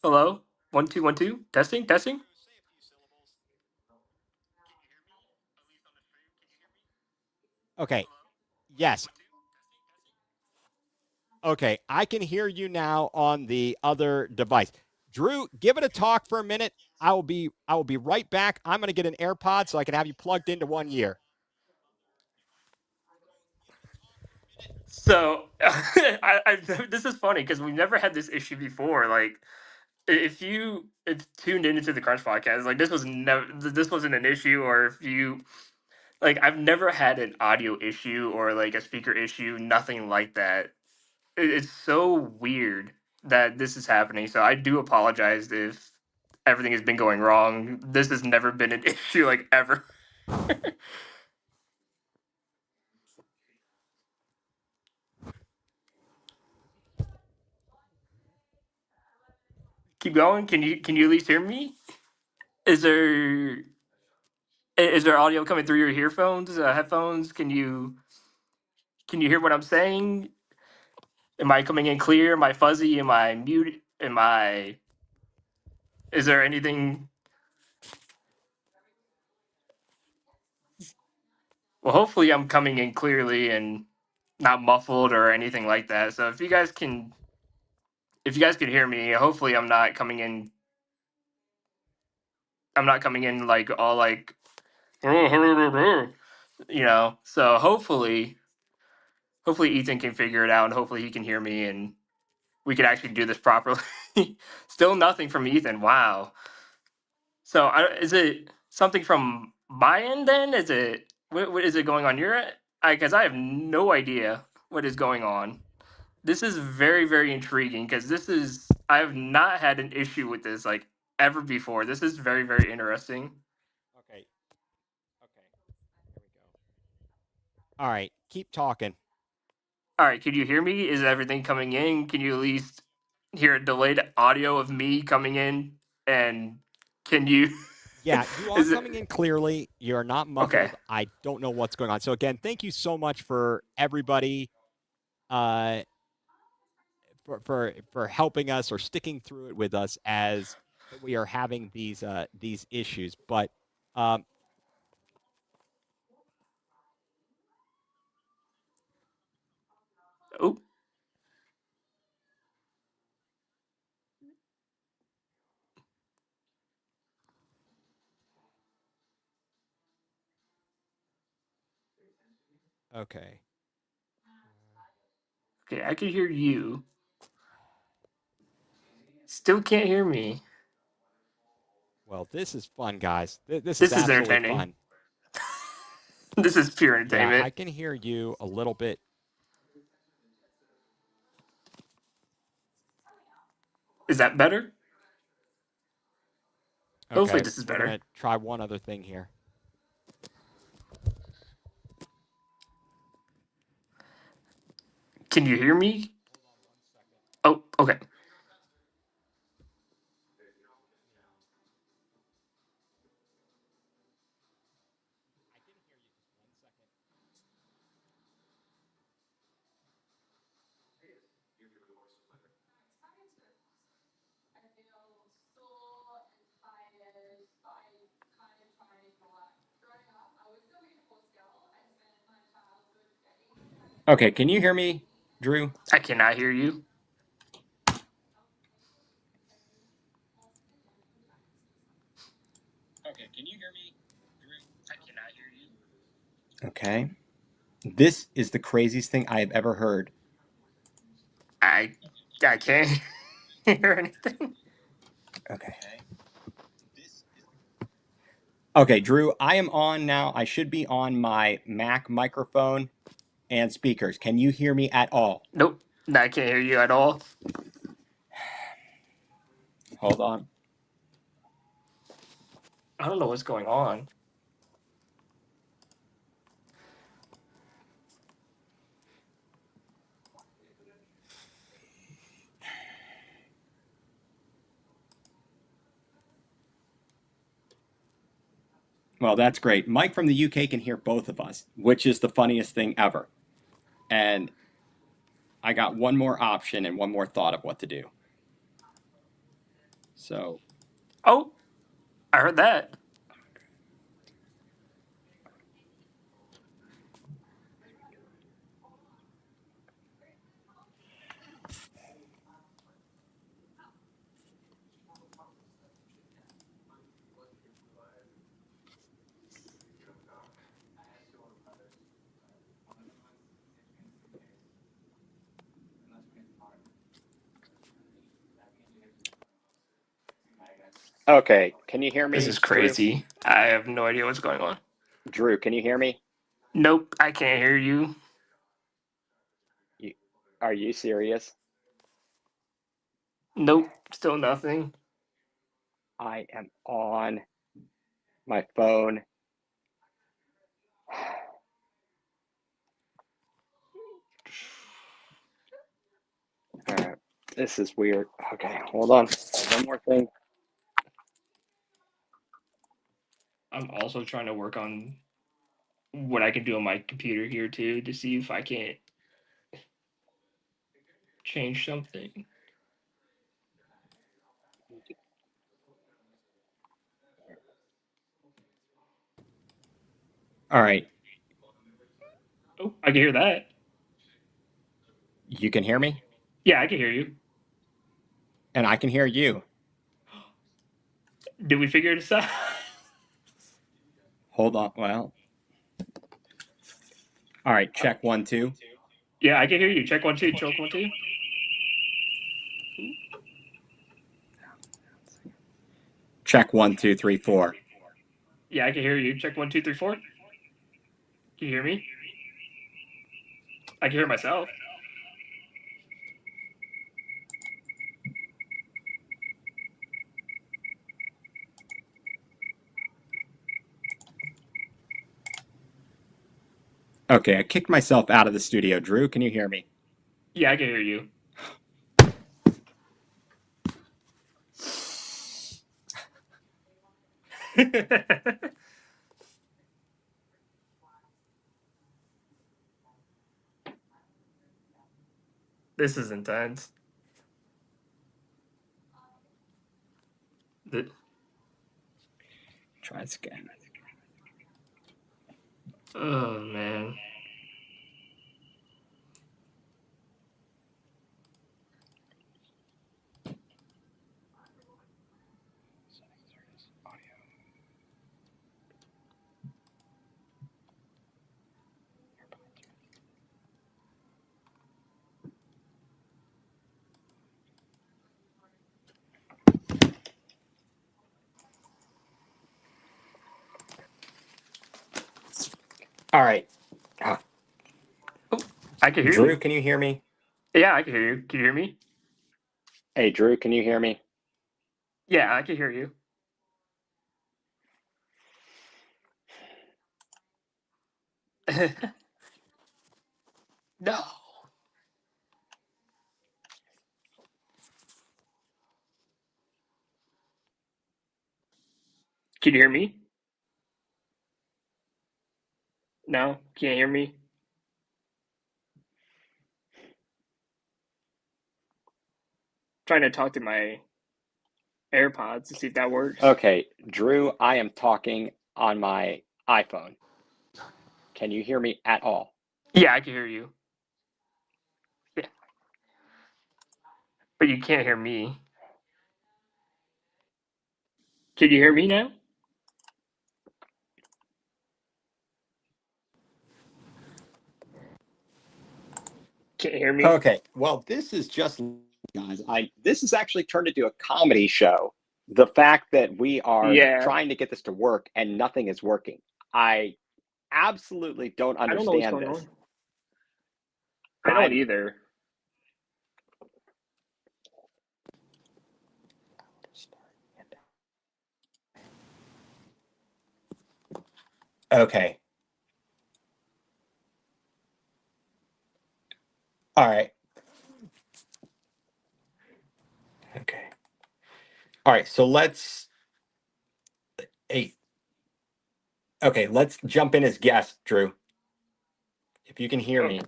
Hello? 1 2 1 2. Testing, testing. Okay. Yes. Okay, I can hear you now on the other device. Drew, give it a talk for a minute. I will be right back. I'm going to get an AirPod so I can have you plugged into 1 year. So this is funny because we've never had this issue before. Like, if tuned into the Crunch podcast, like this wasn't an issue, or if you like, I've never had an audio issue or like a speaker issue, nothing like that. It's so weird that this is happening. So I do apologize if everything has been going wrong. This has never been an issue, like, ever. Keep going. Can you at least hear me? Is there audio coming through your earphones, headphones? Can you hear what I'm saying? Am I coming in clear? Am I fuzzy? Am I mute? Am I? Is there anything? Well, hopefully I'm coming in clearly and not muffled or anything like that. So if you guys can hear me, hopefully I'm not coming in like all like So hopefully Ethan can figure it out, and hopefully he can hear me, and we could actually do this properly. Still nothing from Ethan. Wow. So is it something from my end then? What is it going on your end? Because I have no idea what is going on. This is very, very intriguing because I have not had an issue with this like ever before. This is very, very interesting. Okay. Okay. Here we go. All right, keep talking. All right, can you hear me? Is everything coming in? Can you at least hear a delayed audio of me coming in? And can you? Yeah, you are Is it coming in clearly. You're not okay? muffled. I don't know what's going on. So again, thank you so much for everybody uh, for helping us or sticking through it with us as we are having these issues. But um, Oh, okay. okay. I can hear you. Still can't hear me. Well, this is fun, guys. This is This is absolutely entertaining. fun. This is pure Yeah, entertainment. I can hear you a little bit. Is that better? Hopefully, Okay, this is we're better. gonna try one other thing here. Can you hear me? Hold on 1 second. Oh, okay. I can hear you. Just 1 second. Okay, can you hear me, Drew? I cannot hear you. Okay, can you hear me, Drew? Okay. This is the craziest thing I have ever heard. I I can't hear anything. Okay. Okay, Drew, I am on now. I should be on my Mac microphone and speakers. Can you hear me at all? Nope. No, I can't hear you at all. Hold on. I don't know what's going on. Well, that's great. Mike from the UK can hear both of us, which is the funniest thing ever. And I got one more option and one more thought of what to do. So, Oh, I heard that. Okay, can you hear This me, is Drew? crazy. I have no idea what's going on. Drew, can you hear me? Nope, I can't hear you. You, are you serious? Nope, still nothing. I am on my phone. This is weird. Okay, hold on. One more thing. I'm also trying to work on what I can do on my computer here too to see if I can't change something. All right, Oh, I can hear that. you can hear me, Yeah, I can hear you. and I can hear you. Did we figure this out? Hold on. Well, all right, check 1 2. Yeah, I can hear you. Check 1 2. Check 1 2. Check 1 2 3 4. Yeah, I can hear you. Check 1 2 3 4. Can you hear me? I can hear myself. Okay, I kicked myself out of the studio. Drew, can you hear me? Yeah, I can hear you. This is intense. The, Try this again. oh man. All right. Ah, Oh, I can hear Drew, you. can you hear me? Yeah, I can hear you. Can you hear me? Hey, Drew, can you hear me? Yeah, I can hear you. No. Can you hear me? No, can't hear me. Trying to talk to my AirPods to see if that works. Okay, Drew, I am talking on my iPhone. Can you hear me at all? Yeah, I can hear you. Yeah, but you can't hear me. Can you hear me now? Can't hear me. Okay, well, this is just guys. I this has actually turned into a comedy show. The fact that we are Yeah, trying to get this to work and nothing is working. I absolutely don't I don't know what's understand going this. on. I don't I'm either. okay. All right. Okay. All right. So let's hey, okay, let's jump in as guests, Drew. If you can hear Oh, me.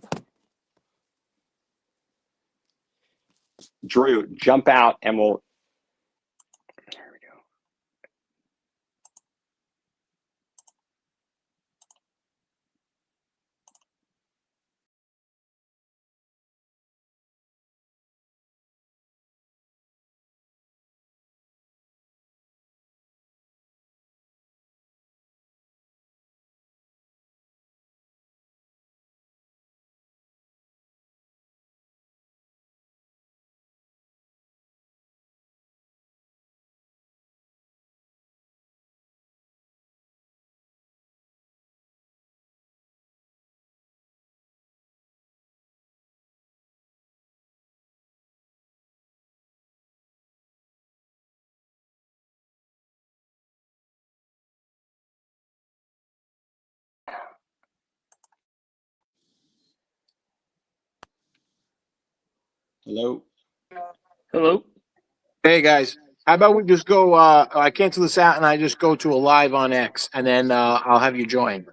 Drew, jump out and we'll there we go. Hello. Hello. Hey guys, how about we just go? I cancel this out and I just go to a live on X, and then I'll have you join.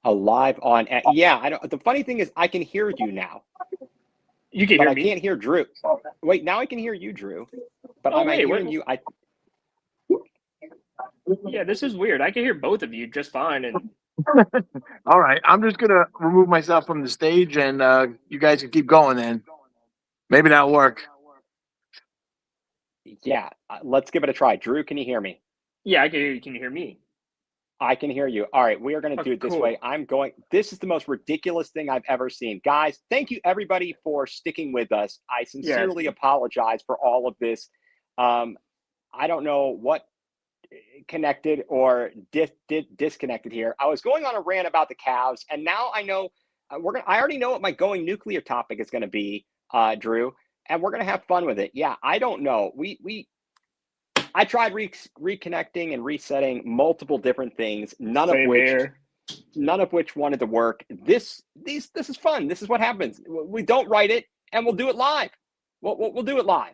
Alive on. Yeah, I don't. The funny thing is, I can hear you now, You can but hear I me? can't hear Drew. Wait, now I can hear you, Drew. But Oh, am I wait, hearing what? you? Yeah, this is weird. I can hear both of you just fine. And All right, I'm just gonna remove myself from the stage, and you guys can keep going. Then maybe that'll work. Yeah, let's give it a try. Drew, can you hear me? yeah, I can hear you. Can you hear me? I can hear you. All right, we are going to Oh, do it this cool. way. This is the most ridiculous thing I've ever seen. Guys, thank you everybody for sticking with us. I sincerely apologize for all of this. I don't know what connected or disconnected here. I was going on a rant about the Cavs, and now I know I already know what my going nuclear topic is going to be, Drew, and we're going to have fun with it. Yeah, I don't know. I tried reconnecting and resetting multiple different things, none of which wanted to work. This is fun. This is what happens. We don't write it, and we'll do it live. We'll do it live.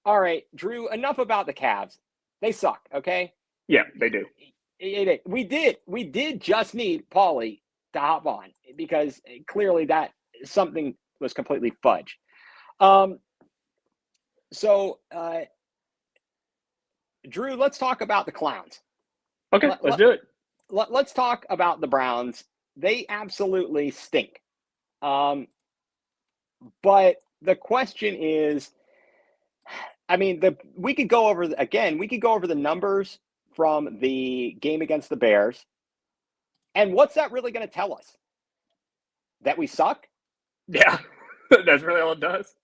All right, Drew. Enough about the Cavs. They suck. Okay. Yeah, they do. We did just need Paulie to hop on because clearly that something was completely fudge. So, Drew, let's talk about the Clowns. Okay, let's do it. Let's talk about the Browns. They absolutely stink. But the question is, I mean, we could go over the numbers from the game against the Bears. And what's that really going to tell us? That we suck? Yeah, that's really all it does.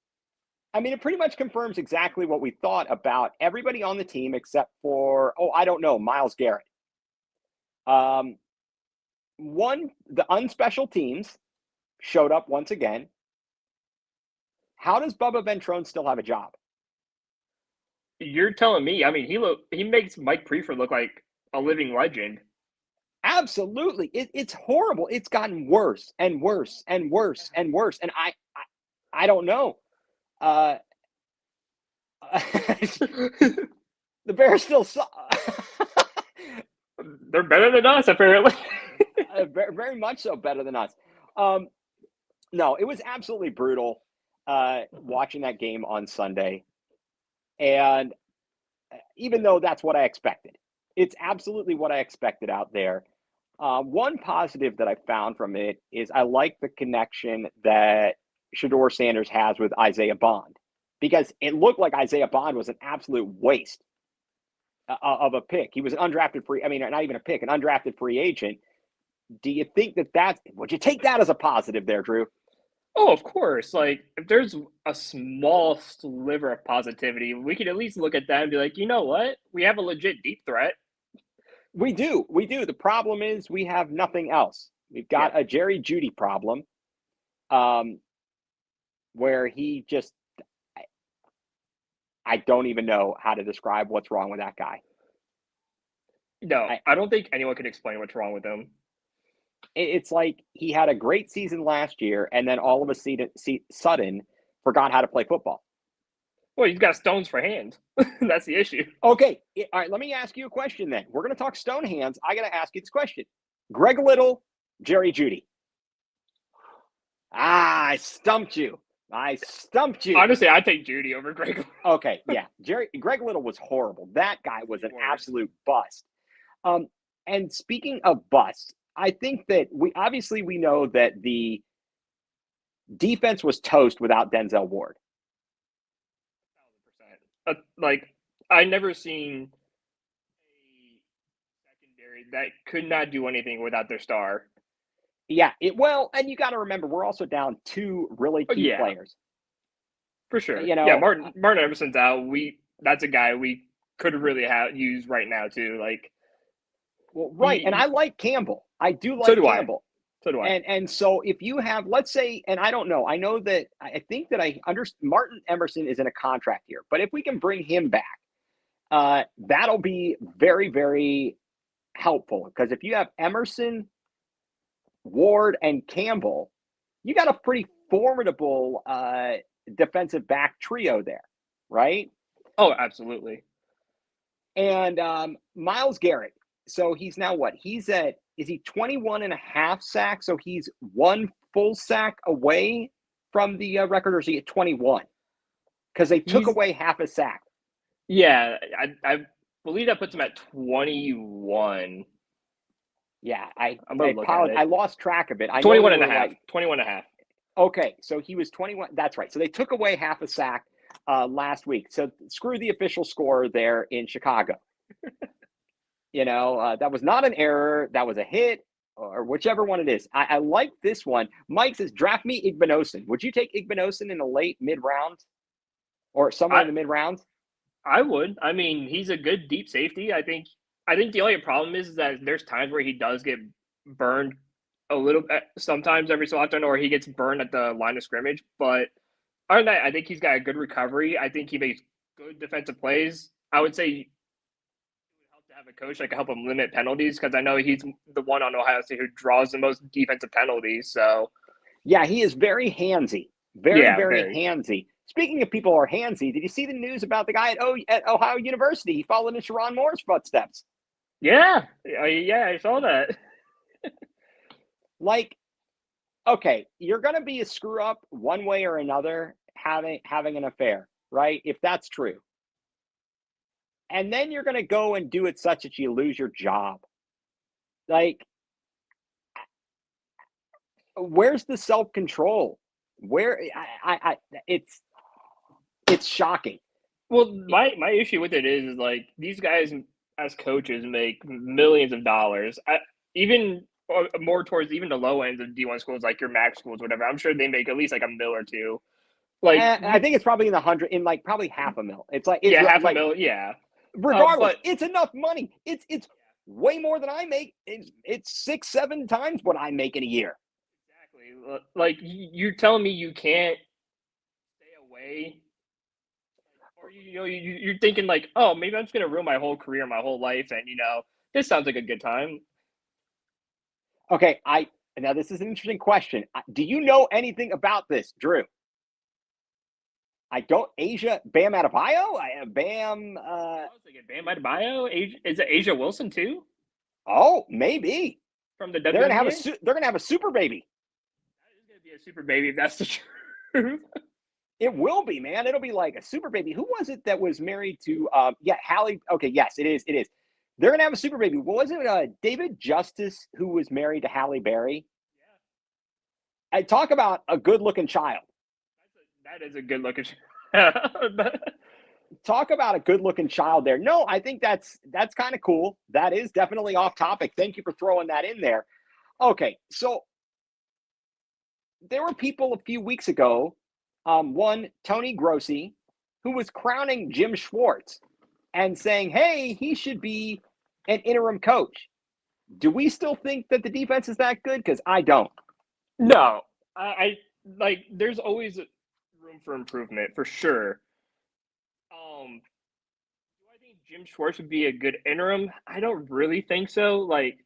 I mean, it pretty much confirms exactly what we thought about everybody on the team except for, I don't know, Myles Garrett. The unspecial teams showed up once again. How does Bubba Ventrone still have a job? You're telling me? I mean, he makes Mike Prefer look like a living legend. Absolutely, it's horrible. It's gotten worse and worse and worse and worse, and I don't know. The Bears still suck. They're better than us, apparently. Very, very much so, better than us. No, it was absolutely brutal watching that game on Sunday. And even though that's what I expected, it's absolutely what I expected out there. One positive that I found from it is I like the connection that Shedeur Sanders has with Isaiah Bond, because it looked like Isaiah Bond was an absolute waste of a pick. He was an undrafted not even a pick, an undrafted free agent. Do you think would you take that as a positive there, Drew? Oh, of course. Like, if there's a small sliver of positivity, we could at least look at that and be like, you know what? We have a legit deep threat. We do. The problem is we have nothing else. We've got a Jerry Jeudy problem, where he just, I don't even know how to describe what's wrong with that guy. No, I don't think anyone can explain what's wrong with him. It's like he had a great season last year, and then all of a sudden forgot how to play football. Well, he's got stones for hands. That's the issue. Okay. All right. Let me ask you a question then. We're going to talk stone hands. I got to ask you this question. Greg Little, Jerry Jeudy. I stumped you. Honestly, I take Jeudy over Greg. Okay. Yeah. Greg Little was horrible. That guy was an absolute bust. And speaking of busts, I think that we know that the defense was toast without Denzel Ward. 1,000%. Like, I never seen a secondary that could not do anything without their star. Yeah, and you got to remember, we're also down two really key players. For sure. Martin Emerson's out. That's a guy we could really used right now too. Like, and I like Campbell. I do like Campbell. So do I. And so if you have, let's say, and I don't know, I know that I think that I understand Martin Emerson is in a contract here, but if we can bring him back, that'll be very, very helpful, because if you have Emerson, Ward, and Campbell, you got a pretty formidable defensive back trio there, right? Oh, absolutely. And Myles Garrett, so he's now what? Is he 21 and a half sacks? So he's one full sack away from the record, or is he at 21? Because they took away half a sack. Yeah, I believe that puts him at 21. Yeah, I lost track of it. 21 and a half. 21 and a half. Okay, so he was 21. That's right. So they took away half a sack last week. So screw the official score there in Chicago. That was not an error. That was a hit, or whichever one it is. I like this one. Mike says, draft me Igbinosun. Would you take Igbinosun in the late mid-round or somewhere in the mid-round? I would. I mean, he's a good deep safety. I think the only problem is that there's times where he does get burned a little bit, sometimes every so often, or he gets burned at the line of scrimmage. But other than that, I think he's got a good recovery. I think he makes good defensive plays. I would say it would help to have a coach that can help him limit penalties, because I know he's the one on Ohio State who draws the most defensive penalties. So, yeah, he is very handsy. Very handsy. Speaking of people who are handsy, did you see the news about the guy at Ohio University? He followed in Sharon Moore's footsteps. Yeah, I saw that. Like, okay, you're going to be a screw up one way or another having an affair, right? If that's true. And then you're going to go and do it such that you lose your job. Like, where's the self-control? It's shocking. Well, my issue with it is like, these guys as coaches make millions of dollars. Even more towards even the low ends of D1 schools, like your MAC schools, whatever. I'm sure they make at least like $1 million or $2 million. Like, I think it's probably in the $100,000, in like probably $500,000. It's like $500,000. Yeah. Regardless, it's enough money. It's way more than I make. It's 6-7 times what I make in a year. Exactly. Like, you're telling me you can't stay away, or you're thinking like, oh, maybe I'm just gonna ruin my whole career, my whole life, and this sounds like a good time. Okay, now this is an interesting question. Do you know anything about this, Drew? I don't. Bam Adebayo? Bam. I was thinking Bam Adebayo. Is it Asia Wilson too? Oh, maybe. From the WNBA? They're gonna have a super baby. That is gonna be a super baby if that's the truth. It will be, man. It'll be like a super baby. Who was it that was married to? Halle. Okay, yes, it is. It is. They're gonna have a super baby. What was it? David Justice, who was married to Halle Berry. Yeah. I talk about a good-looking child. That is a good-looking Talk about a good-looking child there. No, I think that's kind of cool. That is definitely off topic. Thank you for throwing that in there. Okay, so there were people a few weeks ago, one, Tony Grossi, who was crowning Jim Schwartz and saying, hey, he should be an interim coach. Do we still think that the defense is that good? Because I don't. No. I like, there's always room for improvement, for sure. Do I think Jim Schwartz would be a good interim? I don't really think so. Like,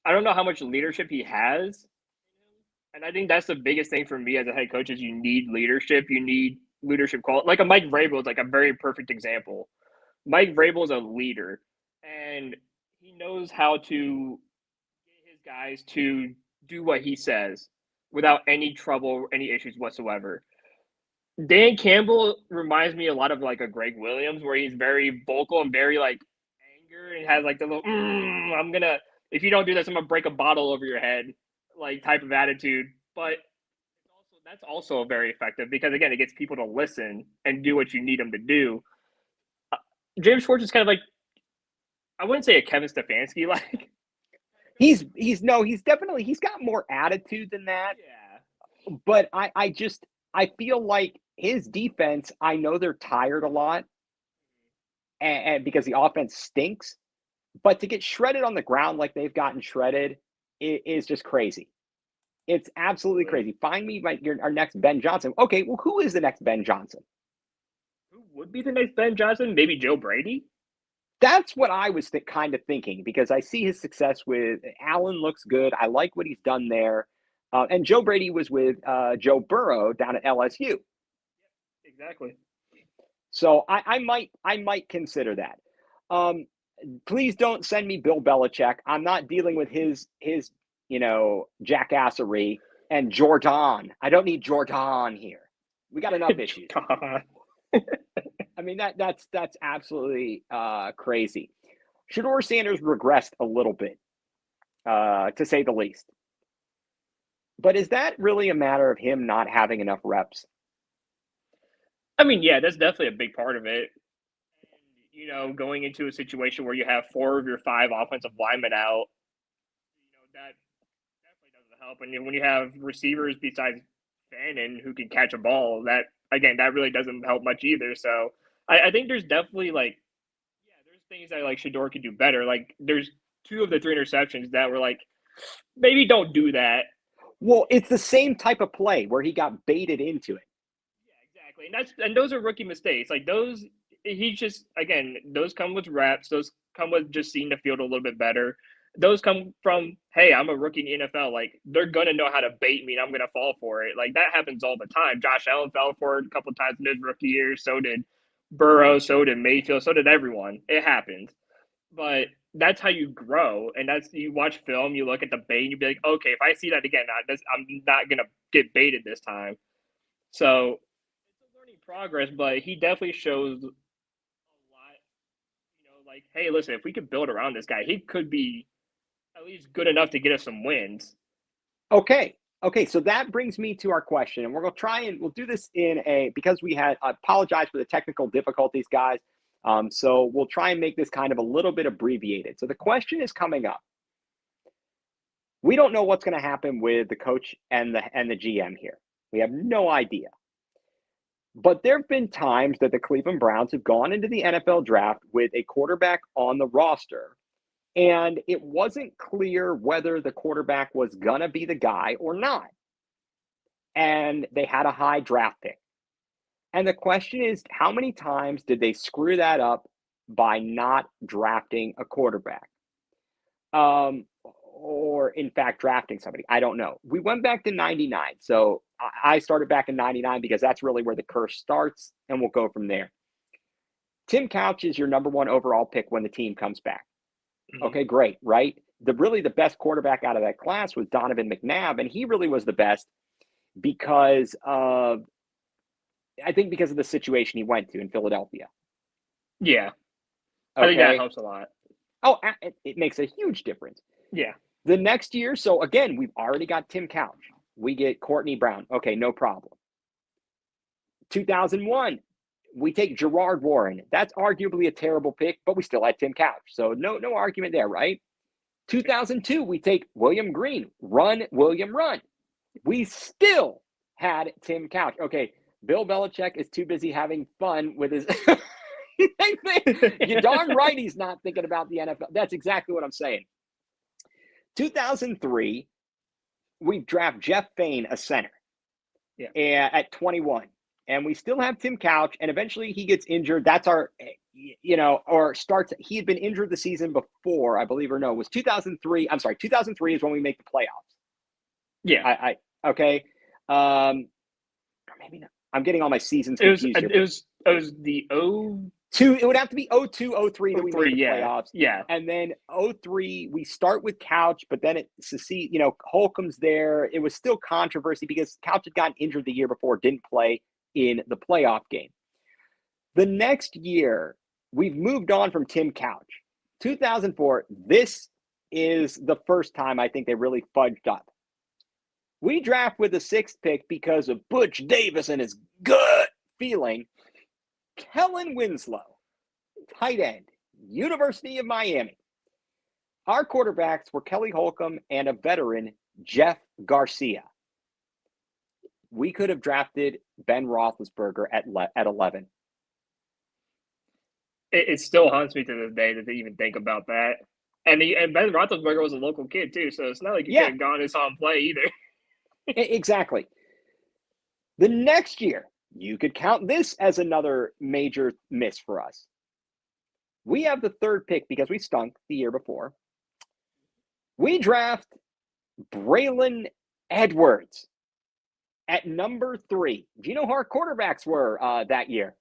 I don't know how much leadership he has. And I think that's the biggest thing for me as a head coach is you need leadership. You need leadership quality. Like a Mike Vrabel is like a very perfect example. Mike Vrabel is a leader, and he knows how to get his guys to do what he says without any trouble or any issues whatsoever. Dan Campbell reminds me a lot of like a Greg Williams, where he's very vocal and very like anger and has like the little if you don't do this, I'm gonna break a bottle over your head, like type of attitude. But that's also very effective because again, it gets people to listen and do what you need them to do. James Schwartz is kind of like, I wouldn't say a Kevin Stefanski like. He's got more attitude than that. Yeah. But I feel like his defense, I know they're tired a lot, and because the offense stinks, but to get shredded on the ground like they've gotten shredded is just crazy. It's absolutely crazy. Find me our next Ben Johnson. Okay, well, who is the next Ben Johnson? Who would be the next Ben Johnson? Maybe Joe Brady? That's what I was kind of thinking, because I see his success with Allen looks good. I like what he's done there. And Joe Brady was with Joe Burrow down at LSU. Exactly. So I might consider that. Please don't send me Bill Belichick. I'm not dealing with his jackassery and Jordan. I don't need Jordan here. We got enough issues. I mean that's absolutely crazy. Shedeur Sanders regressed a little bit, to say the least. But is that really a matter of him not having enough reps? I mean, yeah, that's definitely a big part of it. And, going into a situation where you have 4 of your 5 offensive linemen out, that definitely doesn't help. And when you have receivers besides Fannin who can catch a ball, that really doesn't help much either. So I think there's definitely there's things that Shedeur could do better. Like there's 2 of the 3 interceptions that were maybe don't do that. Well, it's the same type of play where he got baited into it. Yeah, exactly. And those are rookie mistakes. Like those, those come with reps. Those come with just seeing the field a little bit better. Those come from, hey, I'm a rookie in the NFL. Like they're gonna know how to bait me, and I'm gonna fall for it. Like that happens all the time. Josh Allen fell for it a couple of times in his rookie year. So did Burrow. So did Mayfield. So did everyone. It happens. But that's how you grow, and you watch film, you look at the bait, and you be like, okay, if I see that again, I'm not gonna get baited this time. So it's a learning progress, but he definitely shows a lot. Hey, listen, if we could build around this guy, he could be at least good enough to get us some wins. Okay, so that brings me to our question, and we'll do this because I apologize for the technical difficulties, guys. So we'll try and make this kind of a little bit abbreviated. So the question is coming up. We don't know what's going to happen with the coach and the GM here. We have no idea. But there have been times that the Cleveland Browns have gone into the NFL draft with a quarterback on the roster, and it wasn't clear whether the quarterback was going to be the guy or not. And they had a high draft pick. And the question is, how many times did they screw that up by not drafting a quarterback? Or in fact, drafting somebody. I don't know. We went back to 99. So I started back in 99 because that's really where the curse starts, and we'll go from there. Tim Couch is your number 1 overall pick when the team comes back. Mm-hmm. Okay, great, right? The best quarterback out of that class was Donovan McNabb, and he really was the best because of the situation he went to in Philadelphia. Yeah. Okay. I think that helps a lot. Oh, it makes a huge difference. Yeah. The next year, so again, we've already got Tim Couch. We get Courtney Brown. Okay, no problem. 2001, we take Gerard Warren. That's arguably a terrible pick, but we still had Tim Couch. So no argument there, right? 2002, we take William Green. Run, William, run. We still had Tim Couch. Okay, Bill Belichick is too busy having fun with his You're darn right he's not thinking about the NFL. That's exactly what I'm saying. 2003, we draft Jeff Fain, a center, at 21. And we still have Tim Couch, and eventually he gets injured. That's or starts. He had been injured the season before, I believe, or no, it was 2003. I'm sorry, 2003 is when we make the playoffs. Yeah. Okay. Maybe not. I'm getting all my seasons confused here. It was the 02. It would have to be 02, 03 that we made the playoffs. Yeah. And then 03, we start with Couch, but then Holcomb's there. It was still controversy because Couch had gotten injured the year before, didn't play in the playoff game. The next year, we've moved on from Tim Couch. 2004, this is the first time I think they really fudged up. We draft with the 6th pick because of Butch Davis and his gut feeling. Kellen Winslow, tight end, University of Miami. Our quarterbacks were Kelly Holcomb and a veteran, Jeff Garcia. We could have drafted Ben Roethlisberger at 11. It still haunts me to this day that they even think about that. And Ben Roethlisberger was a local kid too, so it's not like you could have gone and saw him play either. Exactly. The next year, you could count this as another major miss for us. We have the 3rd pick because we stunk the year before. We draft Braylon Edwards. At number 3, do you know who our quarterbacks were that year?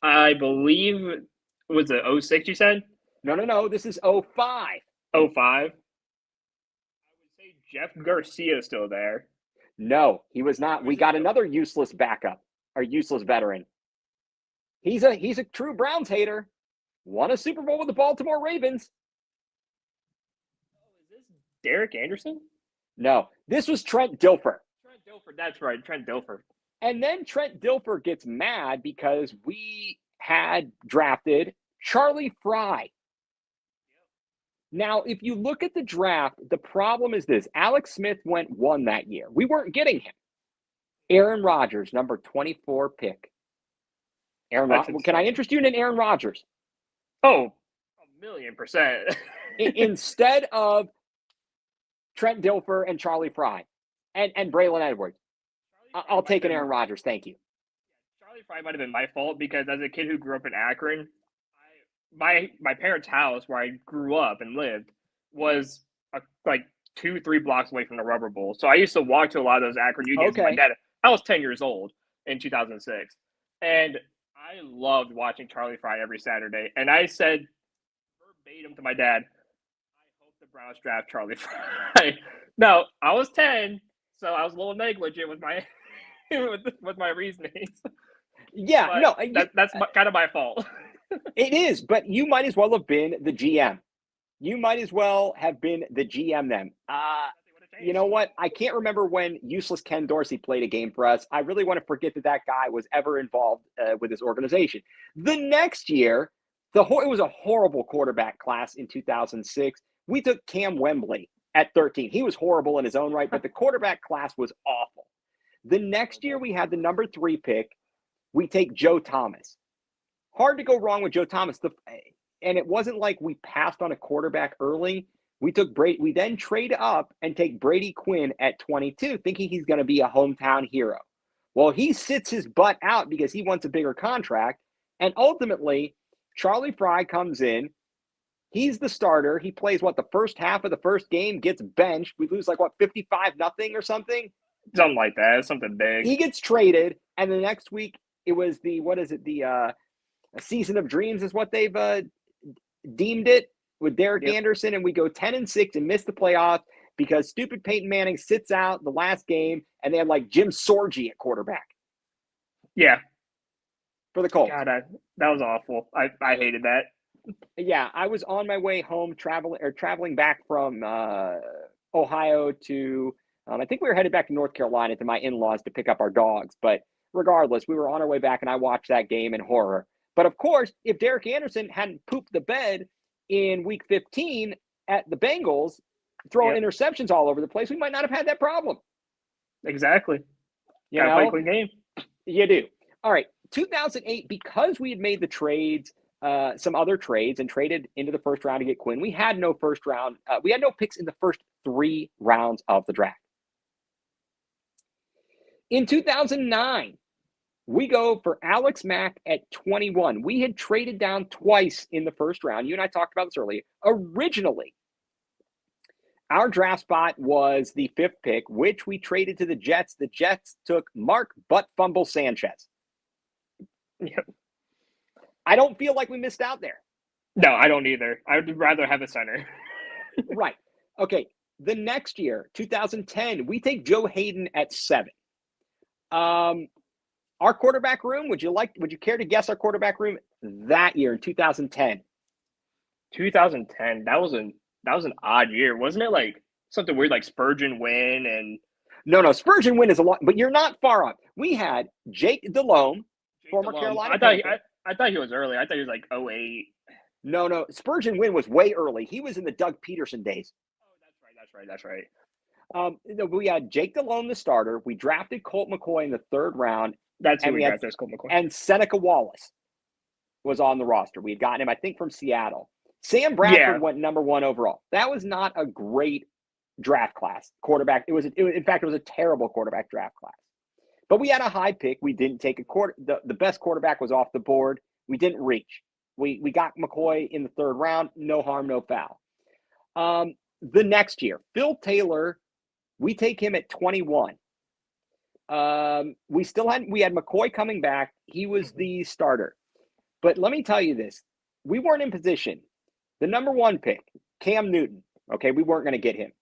I believe, was it 06 you said? No. This is 05. 05? I would say Jeff Garcia is still there. No, he was not. We got another useless backup, or useless veteran. He's a true Browns hater. Won a Super Bowl with the Baltimore Ravens. Is this Derek Anderson? No, this was Trent Dilfer. Trent Dilfer, that's right, Trent Dilfer. And then Trent Dilfer gets mad because we had drafted Charlie Fry. Now, if you look at the draft, the problem is this. Alex Smith went 1 that year. We weren't getting him. Aaron Rodgers, number 24 pick. Can I interest you in Aaron Rodgers? Oh, 1,000,000%. Instead of Trent Dilfer and Charlie Fry and Braylon Edwards. I'll take an Aaron Rodgers. Thank you. Charlie Fry might have been my fault because as a kid who grew up in Akron, my parents' house where I grew up and lived was like 2-3 blocks away from the Rubber Bowl. So I used to walk to a lot of those Akron Unions with my dad. I was 10 years old in 2006. And I loved watching Charlie Fry every Saturday. And I said verbatim to my dad, I hope the Browns draft Charlie Fry. No, I was 10, so I was a little negligent with my with my reasonings. Yeah, that's kind of my fault. It is, but you might as well have been the GM. You might as well have been the GM then. You know what? I can't remember when useless Ken Dorsey played a game for us. I really want to forget that guy was ever involved with this organization. The next year, it was a horrible quarterback class in 2006. We took Cam Wembley at 13. He was horrible in his own right, but the quarterback class was awful. The next year, we had the number 3 pick. We take Joe Thomas. Hard to go wrong with Joe Thomas. And it wasn't like we passed on a quarterback early. We took Brady. We then trade up and take Brady Quinn at 22, thinking he's going to be a hometown hero. Well, he sits his butt out because he wants a bigger contract. And ultimately, Charlie Fry comes in. He's the starter. He plays, the first half of the first game, gets benched. We lose 55-0 or something? Something like that. Something big. He gets traded. And the next week, it was a season of dreams is what they've deemed it with Derek Anderson, and we go 10-6 and miss the playoffs because stupid Peyton Manning sits out the last game, and they had Jim Sorgi at quarterback. Yeah, for the Colts. God, that was awful. I hated that. Yeah, I was on my way home traveling back from Ohio to I think we were headed back to North Carolina to my in-laws to pick up our dogs, but regardless, we were on our way back, and I watched that game in horror. But of course, if Derek Anderson hadn't pooped the bed in week 15 at the Bengals, throwing interceptions all over the place, we might not have had that problem. Exactly. You know? Play a quick game. You do. All right. 2008, because we had made the trades, some other trades, and traded into the first round to get Quinn, we had no first round. We had no picks in the first 3 rounds of the draft. In 2009, we go for Alex Mack at 21. We had traded down twice in the first round. You and I talked about this earlier. Originally, our draft spot was the 5th pick, which we traded to the Jets. The Jets took Mark Butt Fumble Sanchez. Yep. I don't feel like we missed out there. No, I don't either. I would rather have a center. Right. Okay. The next year, 2010, we take Joe Hayden at 7. Our quarterback room, would you care to guess our quarterback room that year in 2010? 2010, that was an odd year. Wasn't it something weird like Spurgeon Wynn and No, Spurgeon Wynn is a lot, but you're not far off. We had Jake Delhomme, former Carolina. I thought he was early. I thought he was 08. No, Spurgeon Wynn was way early. He was in the Doug Peterson days. Oh, that's right. We had Jake Delhomme, the starter. We drafted Colt McCoy in the 3rd round. That's who we drafted, Colt McCoy. And Seneca Wallace was on the roster. We had gotten him, I think, from Seattle. Sam Bradford went number 1 overall. That was not a great draft class. Quarterback. In fact, it was a terrible quarterback draft class. But we had a high pick. We didn't take the best quarterback was off the board. We didn't reach. We got McCoy in the 3rd round. No harm, no foul. The next year, Phil Taylor We take him at 21. We had McCoy coming back. He was the starter. But let me tell you this. We weren't in position. The number 1 pick, Cam Newton. Okay, we weren't going to get him.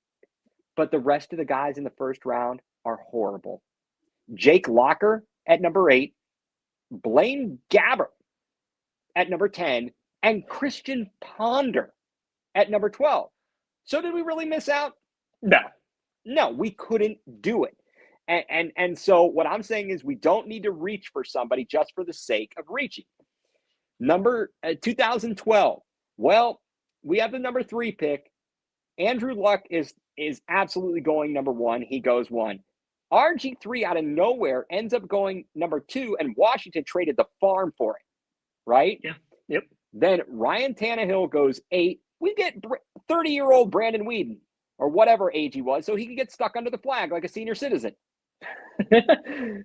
But the rest of the guys in the first round are horrible. Jake Locker at number 8, Blaine Gabbert at number 10, and Christian Ponder at number 12. So did we really miss out? No, we couldn't do it. And so what I'm saying is we don't need to reach for somebody just for the sake of reaching. Number 2012. Well, we have the number 3 pick. Andrew Luck is absolutely going number 1. He goes 1. RG3 out of nowhere ends up going number 2, and Washington traded the farm for it, right? Yeah. Yep. Then Ryan Tannehill goes 8. We get 30-year-old Brandon Weeden, or whatever age he was, so he could get stuck under the flag like a senior citizen. That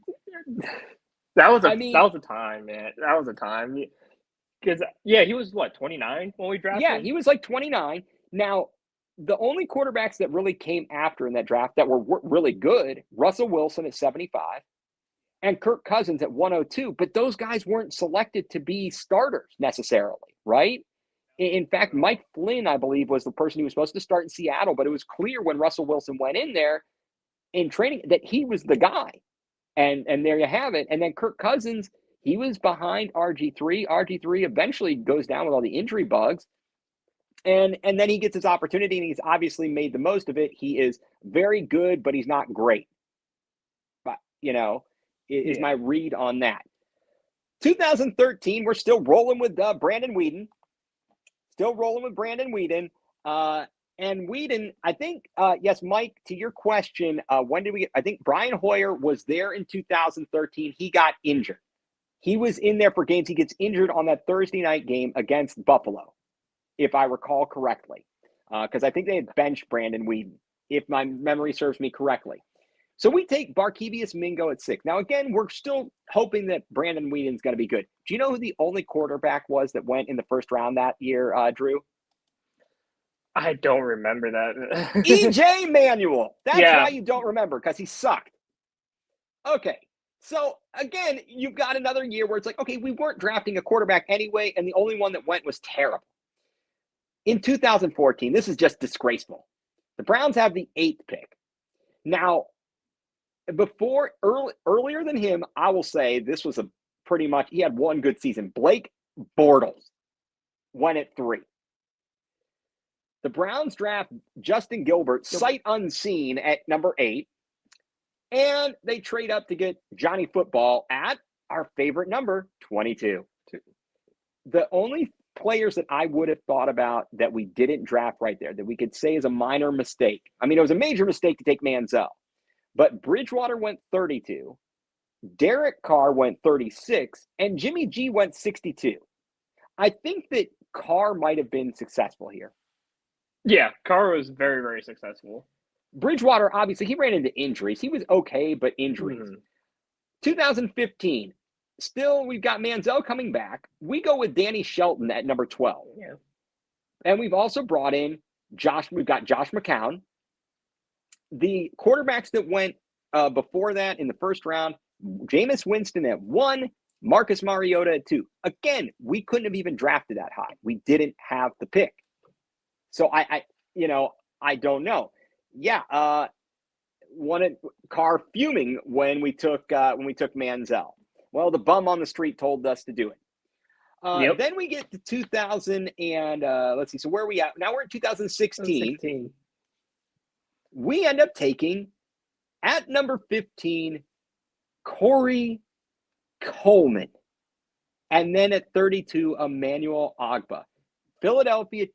was a time, man. That was a time. Because, he was, 29 when we drafted him? Yeah, he was like 29. Now, the only quarterbacks that really came after in that draft that were really good, Russell Wilson at 75 and Kirk Cousins at 102, but those guys weren't selected to be starters necessarily, right? In fact, Mike Flynn, I believe, was the person who was supposed to start in Seattle, but it was clear when Russell Wilson went in there in training that he was the guy. And there you have it. And then Kirk Cousins, he was behind RG3. RG3 eventually goes down with all the injury bugs. And then he gets his opportunity, and he's obviously made the most of it. He is very good, but he's not great. But, is my read on that. 2013, we're still rolling with Brandon Weeden. And Weeden, I think, yes, Mike, to your question, when did we get? I think Brian Hoyer was there in 2013. He got injured. He was in there for games. He gets injured on that Thursday night game against Buffalo, if I recall correctly, because I think they had benched Brandon Weeden, if my memory serves me correctly. So we take Barkevius Mingo at 6. Now, again, we're still hoping that Brandon Weeden's going to be good. Do you know who the only quarterback was that went in the first round that year, Drew? I don't remember that. E.J. Manuel. That's why you don't remember, because he sucked. Okay. So, again, you've got another year where it's like, okay, we weren't drafting a quarterback anyway, and the only one that went was terrible. In 2014, this is just disgraceful. The Browns have the 8th pick. Now, earlier than him, I will say this was he had one good season. Blake Bortles went at 3. The Browns draft Justin Gilbert, sight unseen, at number 8. And they trade up to get Johnny Football at our favorite number, 22. The only players that I would have thought about that we didn't draft right there, that we could say is a minor mistake. I mean, it was a major mistake to take Manziel. But Bridgewater went 32. Derek Carr went 36. And Jimmy G went 62. I think that Carr might have been successful here. Yeah, Carr was very, very successful. Bridgewater, obviously, he ran into injuries. He was okay, but injuries. Mm-hmm. 2015, still, we've got Manziel coming back. We go with Danny Shelton at number 12. Yeah. And we've also brought in we've got Josh McCown. The quarterbacks that went before that in the first round, Jameis Winston at 1, Marcus Mariota at 2. Again, we couldn't have even drafted that high. We didn't have the pick. So I don't know. Yeah, wanted Carr fuming when we took Manziel. Well, the bum on the street told us to do it. Yep. Then we get to 2000 and let's see. So where are we at? Now we're in 2016. We end up taking at number 15 Corey Coleman, and then at 32 Emmanuel Ogbah. Philadelphia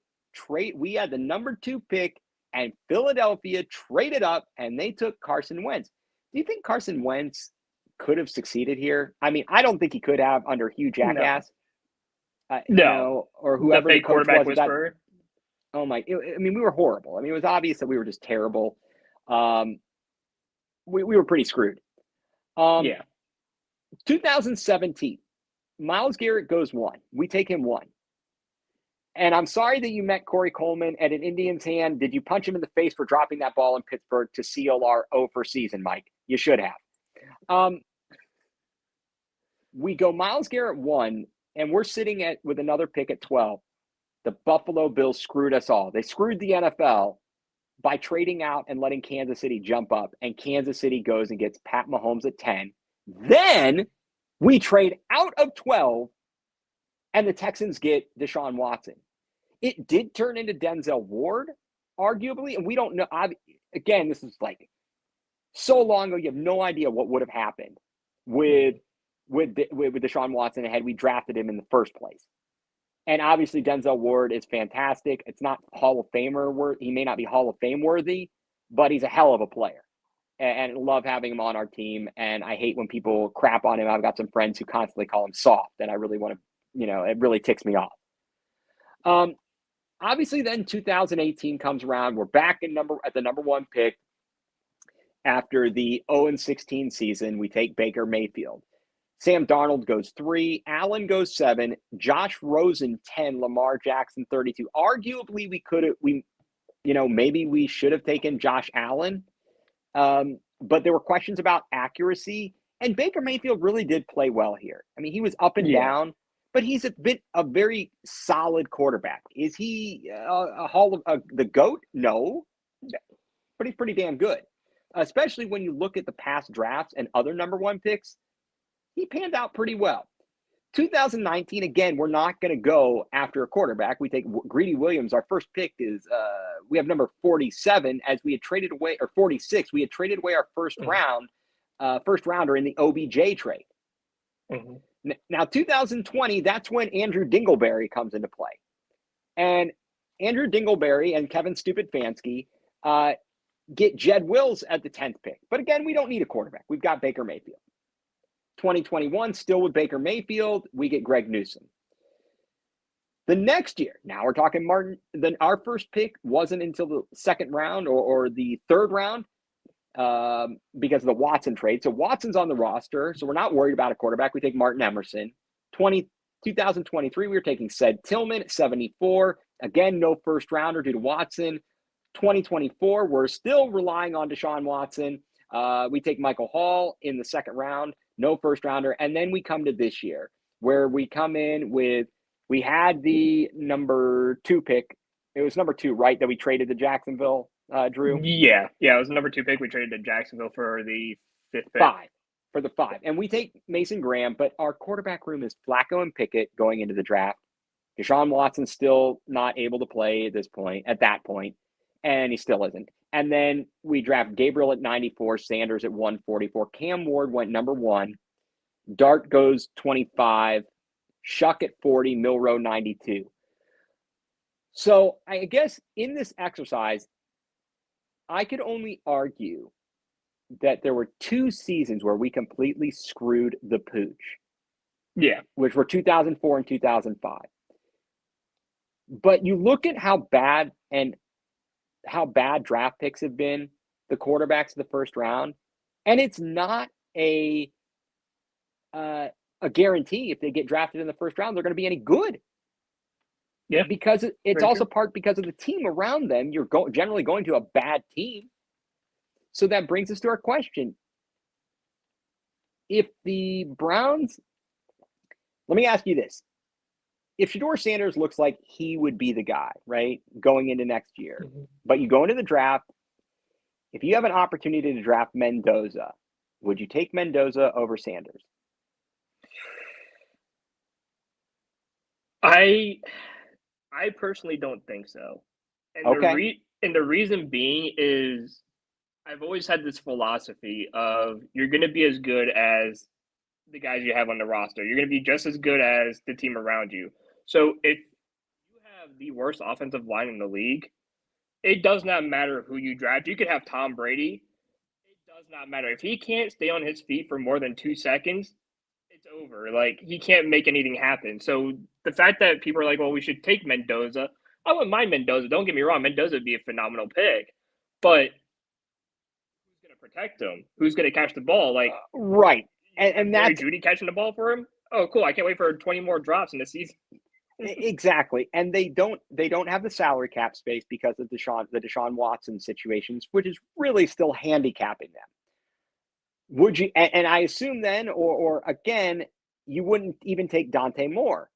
we had the number 2 pick, and Philadelphia traded up and they took Carson Wentz. Do you think Carson Wentz could have succeeded here? I mean, I don't think he could have under Hugh Jackass. No. Or whoever the fake quarterback whisperer. Oh my! We were horrible. I mean, it was obvious that we were just terrible. We were pretty screwed. 2017, Myles Garrett goes 1. We take him 1. And I'm sorry that you met Corey Coleman at an Indians hand. Did you punch him in the face for dropping that ball in Pittsburgh to seal our 0 for season, Mike? You should have. We go Myles Garrett 1, and we're sitting with another pick at 12. The Buffalo Bills screwed us all. They screwed the NFL by trading out and letting Kansas City jump up, and Kansas City goes and gets Pat Mahomes at 10. Then we trade out of 12, and the Texans get Deshaun Watson. It did turn into Denzel Ward, arguably, and we don't know. Again, this is like so long ago, you have no idea what would have happened with Deshaun Watson had we drafted him in the first place. And obviously, Denzel Ward is fantastic. It's not Hall of Famer worthy. He may not be Hall of Fame worthy, but he's a hell of a player. And love having him on our team. And I hate when people crap on him. I've got some friends who constantly call him soft, and I really want to, it really ticks me off. Obviously, then 2018 comes around. We're back at the number 1 pick after the 0-16 season. We take Baker Mayfield. Sam Darnold goes 3. Allen goes 7. Josh Rosen 10. Lamar Jackson 32. Arguably, maybe we should have taken Josh Allen. But there were questions about accuracy. And Baker Mayfield really did play well here. I mean, he was up and down, but he's been a very solid quarterback. Is he the GOAT? No, but he's pretty damn good, especially when you look at the past drafts and other number 1 picks. He panned out pretty well. 2019, again, we're not going to go after a quarterback. We take Greedy Williams. Our first pick is we have number 47 as we had traded away, or 46. We had traded away our first rounder in the OBJ trade. Mm-hmm. Now, 2020, that's when Andrew Dingleberry comes into play. And Andrew Dingleberry and Kevin Stefanski get Jed Wills at the 10th pick. But again, we don't need a quarterback. We've got Baker Mayfield. 2021, still with Baker Mayfield, we get Greg Newsome. The next year, now we're talking Martin, then our first pick wasn't until the second round or the third round because of the Watson trade. So Watson's on the roster, so we're not worried about a quarterback. We take Martin Emerson. 2023, we were taking Ced Tillman at 74. Again, no first rounder due to Watson. 2024, we're still relying on Deshaun Watson. We take Michael Hall in the second round. No first rounder. And then we come to this year where we come in with, we had the number 2 pick. It was number 2, right? That we traded to Jacksonville, Drew? Yeah. It was the number 2 pick. We traded to Jacksonville for the 5th pick. 5. For the 5. And we take Mason Graham, but our quarterback room is Flacco and Pickett going into the draft. Deshaun Watson's still not able to play at that point, and he still isn't. And then we draft Gabriel at 94, Sanders at 144. Cam Ward went number 1. Dart goes 25. Shuck at 40. Milrow 92. So I guess in this exercise, I could only argue that there were 2 seasons where we completely screwed the pooch. Yeah. Which were 2004 and 2005. But you look at how bad draft picks have been, the quarterbacks of the first round, and it's not a guarantee if they get drafted in the first round, they're going to be any good. Yeah. Because it's also part because of the team around them. You're generally going to a bad team. So that brings us to our question. If the Browns, let me ask you this. If Shedeur Sanders looks like he would be the guy, right, going into next year, but you go into the draft, if you have an opportunity to draft Mendoza, would you take Mendoza over Sanders? I personally don't think so. And the reason being is I've always had this philosophy of you're going to be as good as the guys you have on the roster. You're going to be just as good as the team around you. So if you have the worst offensive line in the league, it does not matter who you draft. You could have Tom Brady. It does not matter. If he can't stay on his feet for more than 2 seconds, it's over. Like, he can't make anything happen. So the fact that people are like, well, we should take Mendoza. I wouldn't mind Mendoza. Don't get me wrong. Mendoza would be a phenomenal pick. But who's going to protect him? Who's going to catch the ball? Like, right. And that's Judy catching the ball for him? Oh, cool. I can't wait for 20 more drops in the season. Exactly. And they don't have the salary cap space because of the Deshaun Watson situations, which is really still handicapping them. Would you, and I assume then, or again, you wouldn't even take Dante Moore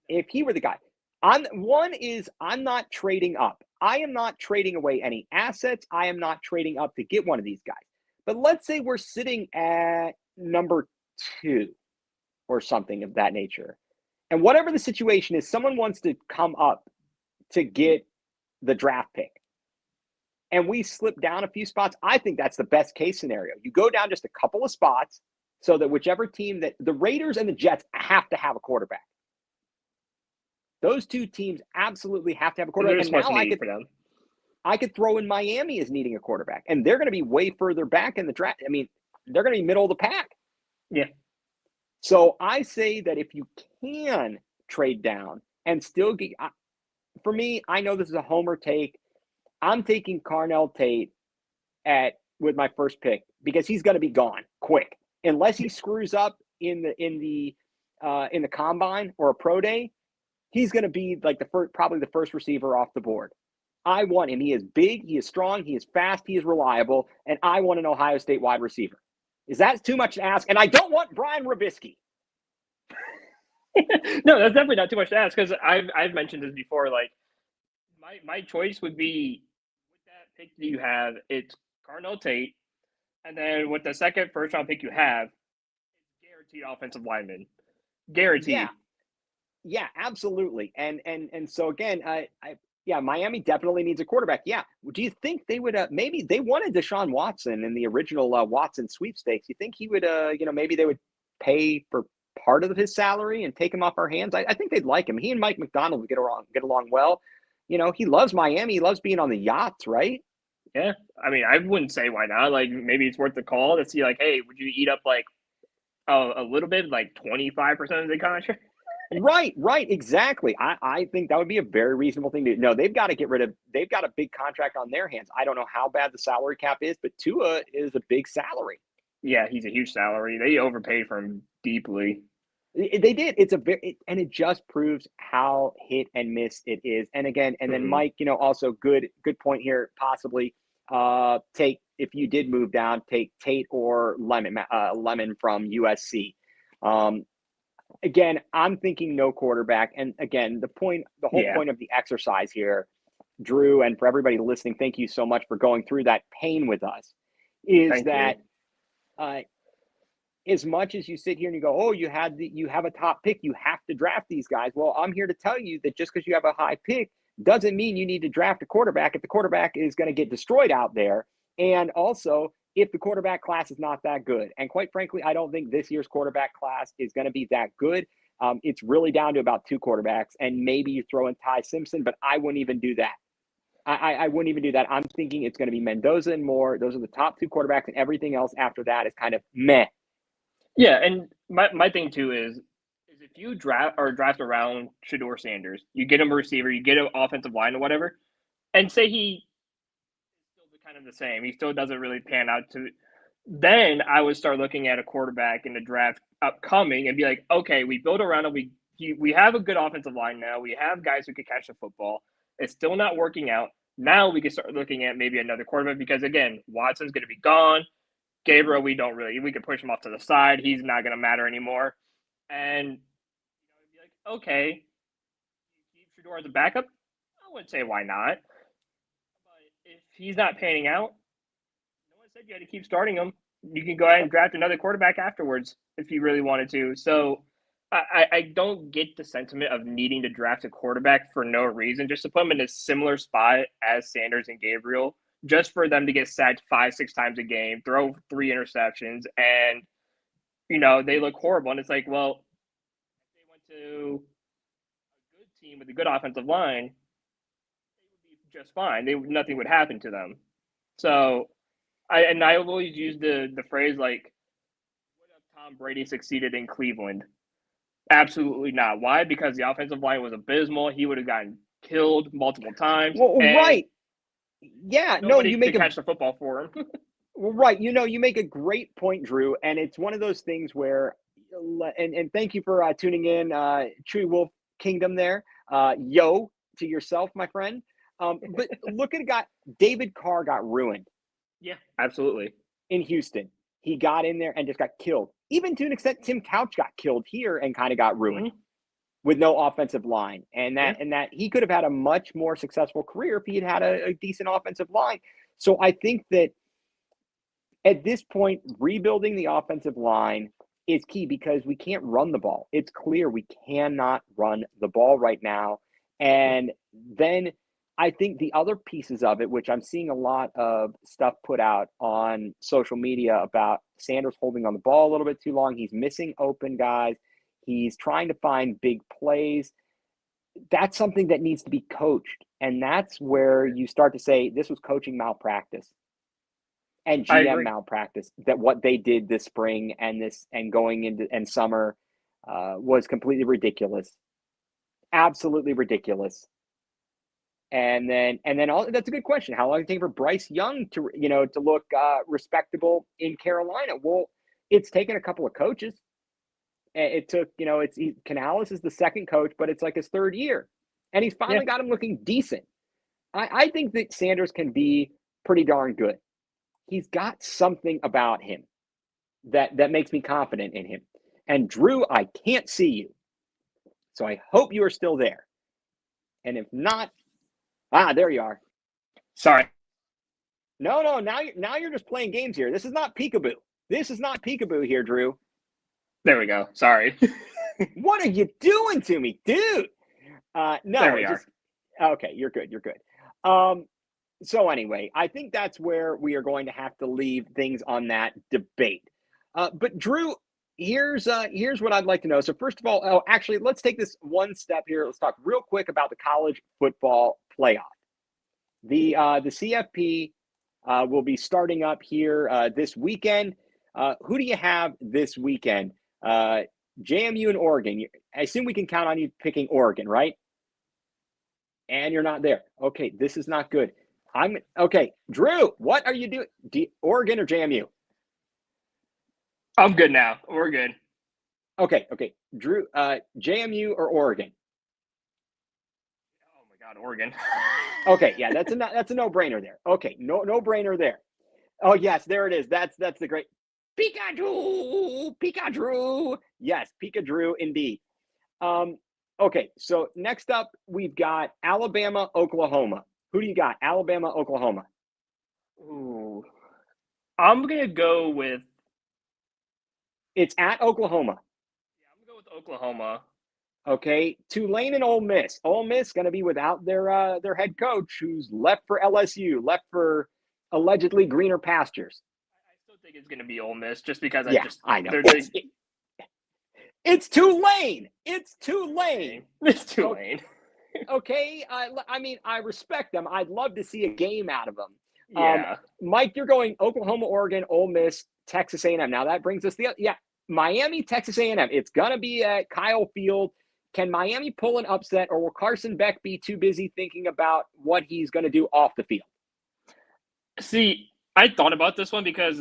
if he were the guy. I'm not trading up. I am not trading away any assets. I am not trading up to get one of these guys. But let's say we're sitting at number 2 or something of that nature. And whatever the situation is, someone wants to come up to get the draft pick. And we slip down a few spots. I think that's the best case scenario. You go down just a couple of spots so that whichever team, that the Raiders and the Jets have to have a quarterback. Those two teams absolutely have to have a quarterback. And now I could throw in Miami as needing a quarterback. And they're going to be way further back in the draft. I mean, they're going to be middle of the pack. Yeah. So I say that if you can trade down and still get, for me, I know this is a homer take. I'm taking Carnell Tate with my first pick because he's going to be gone quick unless he screws up in the combine or a pro day. He's going to be like probably the first receiver off the board. I want him. He is big, he is strong, he is fast, he is reliable, and I want an Ohio State wide receiver. Is that too much to ask? And I don't want Brian Robisky. No, that's definitely not too much to ask because I've mentioned this before. Like my choice would be with that pick that you have, it's Carnell Tate, and then with the second first round pick you have, it's guaranteed offensive lineman, guaranteed. Yeah, absolutely. And so again, Miami definitely needs a quarterback. Yeah. Do you think they would maybe they wanted Deshaun Watson in the original Watson sweepstakes? You think he would maybe they would pay for part of his salary and take him off our hands? I think they'd like him. He and Mike McDonald would get along well. He loves Miami. He loves being on the yachts, right? Yeah. I mean, I wouldn't say why not. Like maybe it's worth the call to see like, hey, would you eat up like a little bit, like 25% of the contract? Right, exactly. I think that would be a very reasonable thing to do. No, they've got a big contract on their hands. I don't know how bad the salary cap is, but Tua is a big salary. Yeah, he's a huge salary. They overpaid for him deeply. They did. And it just proves how hit and miss it is. And again, then Mike, also good point here, possibly if you did move down, take Tate or Lemon from USC. Again, I'm thinking no quarterback. And again, the whole point of the exercise here, Drew, and for everybody listening, thank you so much for going through that pain with us, is that as much as you sit here and you go, oh, you have a top pick, you have to draft these guys. Well, I'm here to tell you that just because you have a high pick doesn't mean you need to draft a quarterback if the quarterback is going to get destroyed out there. And also, if the quarterback class is not that good. And quite frankly, I don't think this year's quarterback class is going to be that good. It's really down to about 2 quarterbacks, and maybe you throw in Ty Simpson, but I wouldn't even do that. I wouldn't even do that. I'm thinking it's going to be Mendoza and Moore. Those are the top 2 quarterbacks, and everything else after that is kind of meh. Yeah, and my thing too is if you draft around Shedeur Sanders, you get him a receiver, you get an offensive line or whatever, and say he still kind of the same, he still doesn't really pan out then I would start looking at a quarterback in the draft upcoming and be like, okay, we build around him, we have a good offensive line now, we have guys who can catch the football, it's still not working out. Now we can start looking at maybe another quarterback because again, Watson's going to be gone. Gabriel, we could push him off to the side. He's not going to matter anymore. And be like, okay, keep Shedeur as a backup? I wouldn't say why not. But if he's not panning out, no one said you had to keep starting him. You can go ahead and draft another quarterback afterwards if you really wanted to. So I don't get the sentiment of needing to draft a quarterback for no reason, just to put him in a similar spot as Sanders and Gabriel, just for them to get sacked 5-6 times a game, throw 3 interceptions, and, they look horrible. And it's like, well, if they went to a good team with a good offensive line, they would be just fine. Nothing would happen to them. So, I always use the phrase, like, what if Tom Brady succeeded in Cleveland? Absolutely not. Why? Because the offensive line was abysmal. He would have gotten killed multiple times. Well, right. Yeah, no, you make catch the football for him. Right. You make a great point, Drew. And it's one of those things where, and thank you for tuning in. Chewy Wolf kingdom there. Yo to yourself, my friend. But look at a guy, David Carr got ruined. Yeah, absolutely. In Houston. He got in there and just got killed. Even to an extent, Tim Couch got killed here and kind of got ruined with no offensive line. And that he could have had a much more successful career if he had had a decent offensive line. So I think that at this point, rebuilding the offensive line is key because we can't run the ball. It's clear we cannot run the ball right now. And then I think the other pieces of it, which I'm seeing a lot of stuff put out on social media about Sanders holding on the ball a little bit too long. He's missing open guys. He's trying to find big plays. That's something that needs to be coached. And that's where you start to say this was coaching malpractice and GM malpractice, that what they did this spring and going into summer was completely ridiculous. Absolutely ridiculous. And then that's a good question. How long did it take for Bryce Young to look respectable in Carolina? Well, it's taken a couple of coaches. It took, Canales is the second coach, but it's like his third year. And he's finally got him looking decent. I think that Sanders can be pretty darn good. He's got something about him that makes me confident in him. And Drew, I can't see you. So I hope you are still there. And if not, there you are. Sorry. No, now you're just playing games here. This is not peekaboo. This is not peekaboo here, Drew. There we go. Sorry. What are you doing to me, dude? No, there we are. Okay, you're good. You're good. So anyway, I think that's where we are going to have to leave things on that debate. But Drew, here's what I'd like to know. So first of all, actually, let's take this one step here. Let's talk real quick about the college football playoff. The CFP will be starting up here this weekend. Who do you have this weekend? JMU and Oregon. I assume we can count on you picking Oregon, right? And you're not there. Okay, this is not good. Okay, Drew, what are you doing? Oregon or JMU? I'm good now. We're good. Okay. Drew, JMU or Oregon? Oh my God, Oregon. Okay, yeah, that's a no-brainer there. Okay, no-brainer there. Oh yes, there it is. That's the great Pikachu. Yes, Pikachu indeed. Okay, so next up we've got Alabama, Oklahoma. Who do you got? Alabama, Oklahoma. Ooh, I'm gonna go with. It's at Oklahoma. Yeah, I'm gonna go with Oklahoma. Okay, Tulane and Ole Miss. Ole Miss going to be without their head coach, who's left for LSU, left for allegedly greener pastures. I still think it's going to be Ole Miss, just because I know. It's Tulane. It's Tulane. It's Tulane. Okay, I respect them. I'd love to see a game out of them. Yeah. Mike, you're going Oklahoma, Oregon, Ole Miss, Texas A&M. Now that brings us Miami, Texas A&M. It's going to be at Kyle Field. Can Miami pull an upset, or will Carson Beck be too busy thinking about what he's going to do off the field? See, I thought about this one because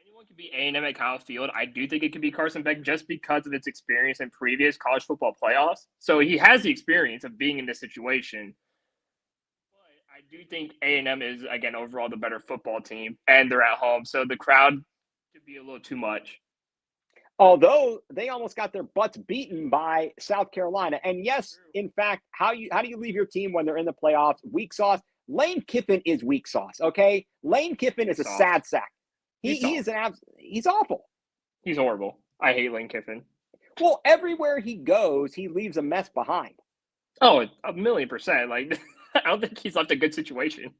anyone can be A&M at Kyle Field. I do think it could be Carson Beck just because of its experience in previous college football playoffs. So he has the experience of being in this situation. But I do think A&M is, again, overall the better football team, and they're at home. So the crowd could be a little too much. Although they almost got their butts beaten by South Carolina. And yes, in fact, how do you leave your team when they're in the playoffs? Weak sauce. Lane Kiffin is weak sauce, okay? Lane Kiffin is a sad sack. He's awful. He's horrible. I hate Lane Kiffin. Well, everywhere he goes, he leaves a mess behind. Oh, 1,000,000%. Like, I don't think he's left a good situation.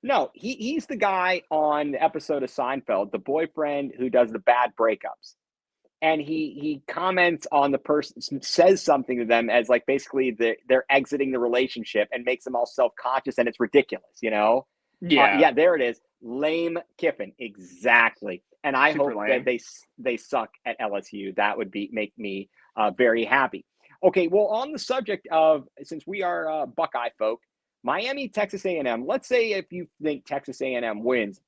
No, he's the guy on the episode of Seinfeld, the boyfriend who does the bad breakups. And he comments on the person, says something to them as like basically they're exiting the relationship and makes them all self-conscious, and it's ridiculous, Yeah. Yeah, there it is. Lame Kiffin. Exactly. And I hope that they suck at LSU. That would make me very happy. Okay, well, on the subject of, since we are Buckeye folk, Miami, Texas A&M, let's say if you think Texas A&M wins,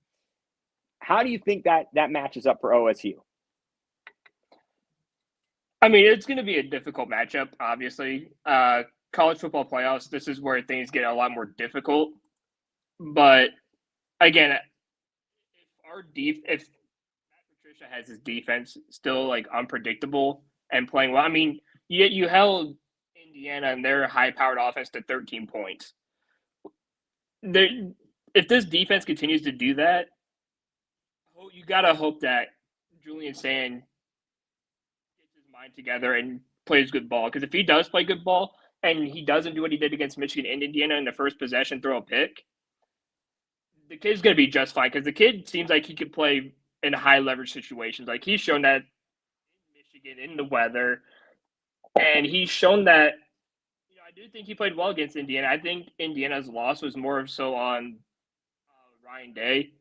how do you think that matches up for OSU? I mean, it's going to be a difficult matchup, obviously. College football playoffs, this is where things get a lot more difficult. But again, if Matt Patricia has his defense still like unpredictable and playing well, I mean, you held Indiana and their high-powered offense to 13 points. If this defense continues to do that, you gotta hope that Julian Sand gets his mind together and plays good ball. Because if he does play good ball and he doesn't do what he did against Michigan and Indiana in the first possession, throw a pick, the kid's gonna be just fine. Because the kid seems like he could play in high leverage situations. Like he's shown that in Michigan in the weather, and he's shown that. I do think he played well against Indiana. I think Indiana's loss was more so on Ryan Day,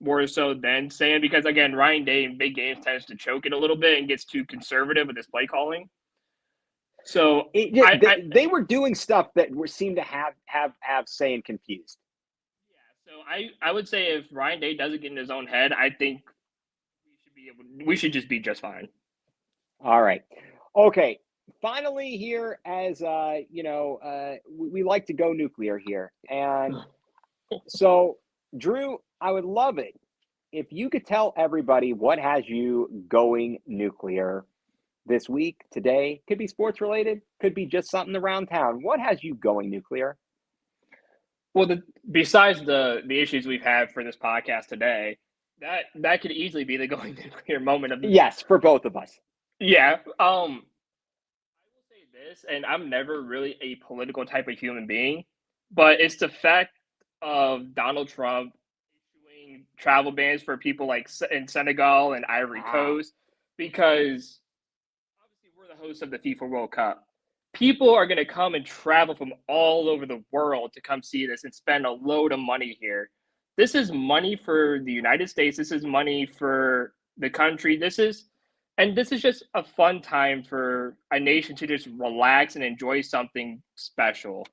more so than Sand, because again, Ryan Day in big games tends to choke it a little bit and gets too conservative with his play calling. So they were doing stuff that seemed to have Sand confused. Yeah, so I would say if Ryan Day doesn't get in his own head, I think we should just be just fine. All right. Okay. Finally, here, as we like to go nuclear here, and so Drew, I would love it if you could tell everybody what has you going nuclear this week, today. Could be sports related, could be just something around town. What has you going nuclear? Well, besides the issues we've had for this podcast today, that could easily be the going nuclear moment of yes, for both of us. Yeah. I will say this, and I'm never really a political type of human being, but it's the fact of Donald Trump issuing travel bans for people like in Senegal and Ivory Coast, because obviously we're the host of the FIFA World Cup. People are going to come and travel from all over the world to come see this and spend a load of money here. This is money for the United States. This is money for the country. This is just a fun time for a nation to just relax and enjoy something special.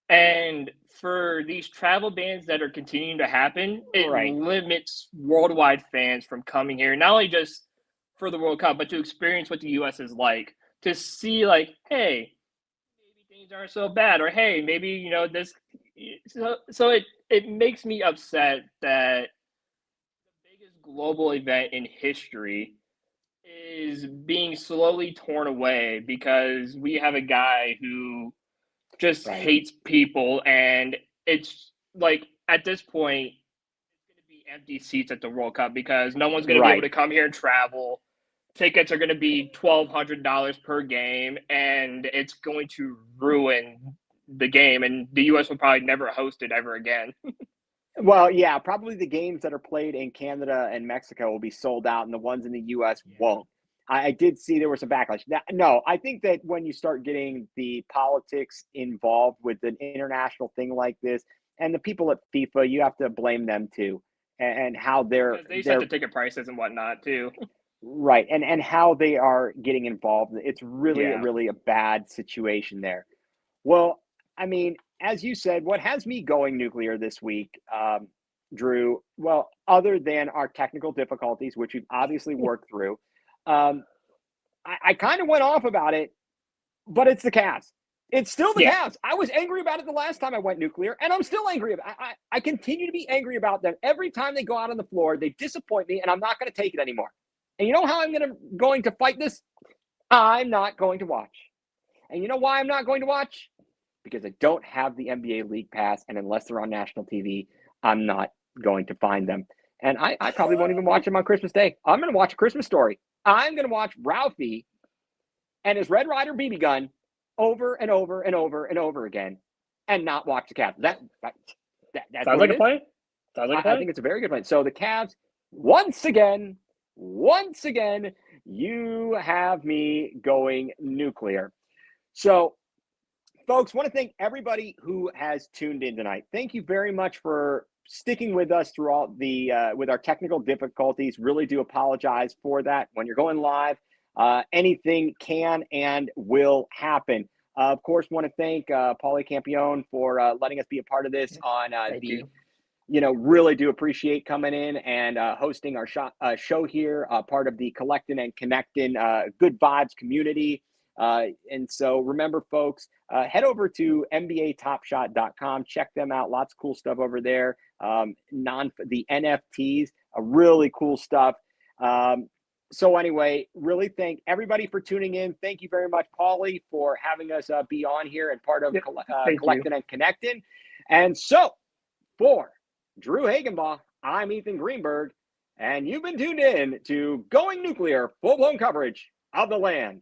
And for these travel bans that are continuing to happen, it limits worldwide fans from coming here, not only just for the World Cup, but to experience what the U.S. is like, to see like, hey, maybe things aren't so bad, or hey, maybe, this. So it makes me upset that the biggest global event in history is being slowly torn away because we have a guy who just hates people, and it's like at this point it's going to be empty seats at the World Cup because no one's going to be able to come here and travel. Tickets are going to be $1,200 per game, and it's going to ruin the game, and the U.S. will probably never host it ever again. Well, yeah, probably the games that are played in Canada and Mexico will be sold out, and the ones in the U.S. won't. I did see there was some backlash. Now, no, I think that when you start getting the politics involved with an international thing like this, and the people at FIFA, you have to blame them too, and how they set the ticket prices and whatnot too. Right, and how they are getting involved. It's really a bad situation there. Well, I mean, as you said, what has me going nuclear this week, Drew, well, other than our technical difficulties, which we've obviously worked through, I kind of went off about it, but it's the Cavs. It's still the Cavs. I was angry about it the last time I went nuclear, and I'm still angry about it. I continue to be angry about them. Every time they go out on the floor, they disappoint me, and I'm not going to take it anymore. And you know how I'm going to fight this? I'm not going to watch. And you know why I'm not going to watch? Because I don't have the NBA League Pass, and unless they're on national TV, I'm not going to find them. And I probably won't even watch them on Christmas Day. I'm going to watch A Christmas Story. I'm going to watch Ralphie and his Red Ryder BB gun over and over and over and over again, and not watch the Cavs. That's sounds like a plan. I think it's a very good plan. So the Cavs, once again, you have me going nuclear. So, folks, want to thank everybody who has tuned in tonight. Thank you very much for sticking with us through all with our technical difficulties. Really do apologize for that. When you're going live, anything can and will happen. Of course, want to thank Paulie Campione for letting us be a part of this on really do appreciate coming in and hosting our show here, part of the Collectin and Connectin Good Vibes community. And so remember, folks, head over to NBATopShot.com. Check them out. Lots of cool stuff over there. The NFTs, really cool stuff. So anyway, really thank everybody for tuning in. Thank you very much, Paulie, for having us be on here and part of Collectin and Connectin. And so for Drew Hagenbaugh, I'm Ethan Greenberg, and you've been tuned in to Going nuCLEar, full-blown coverage of the land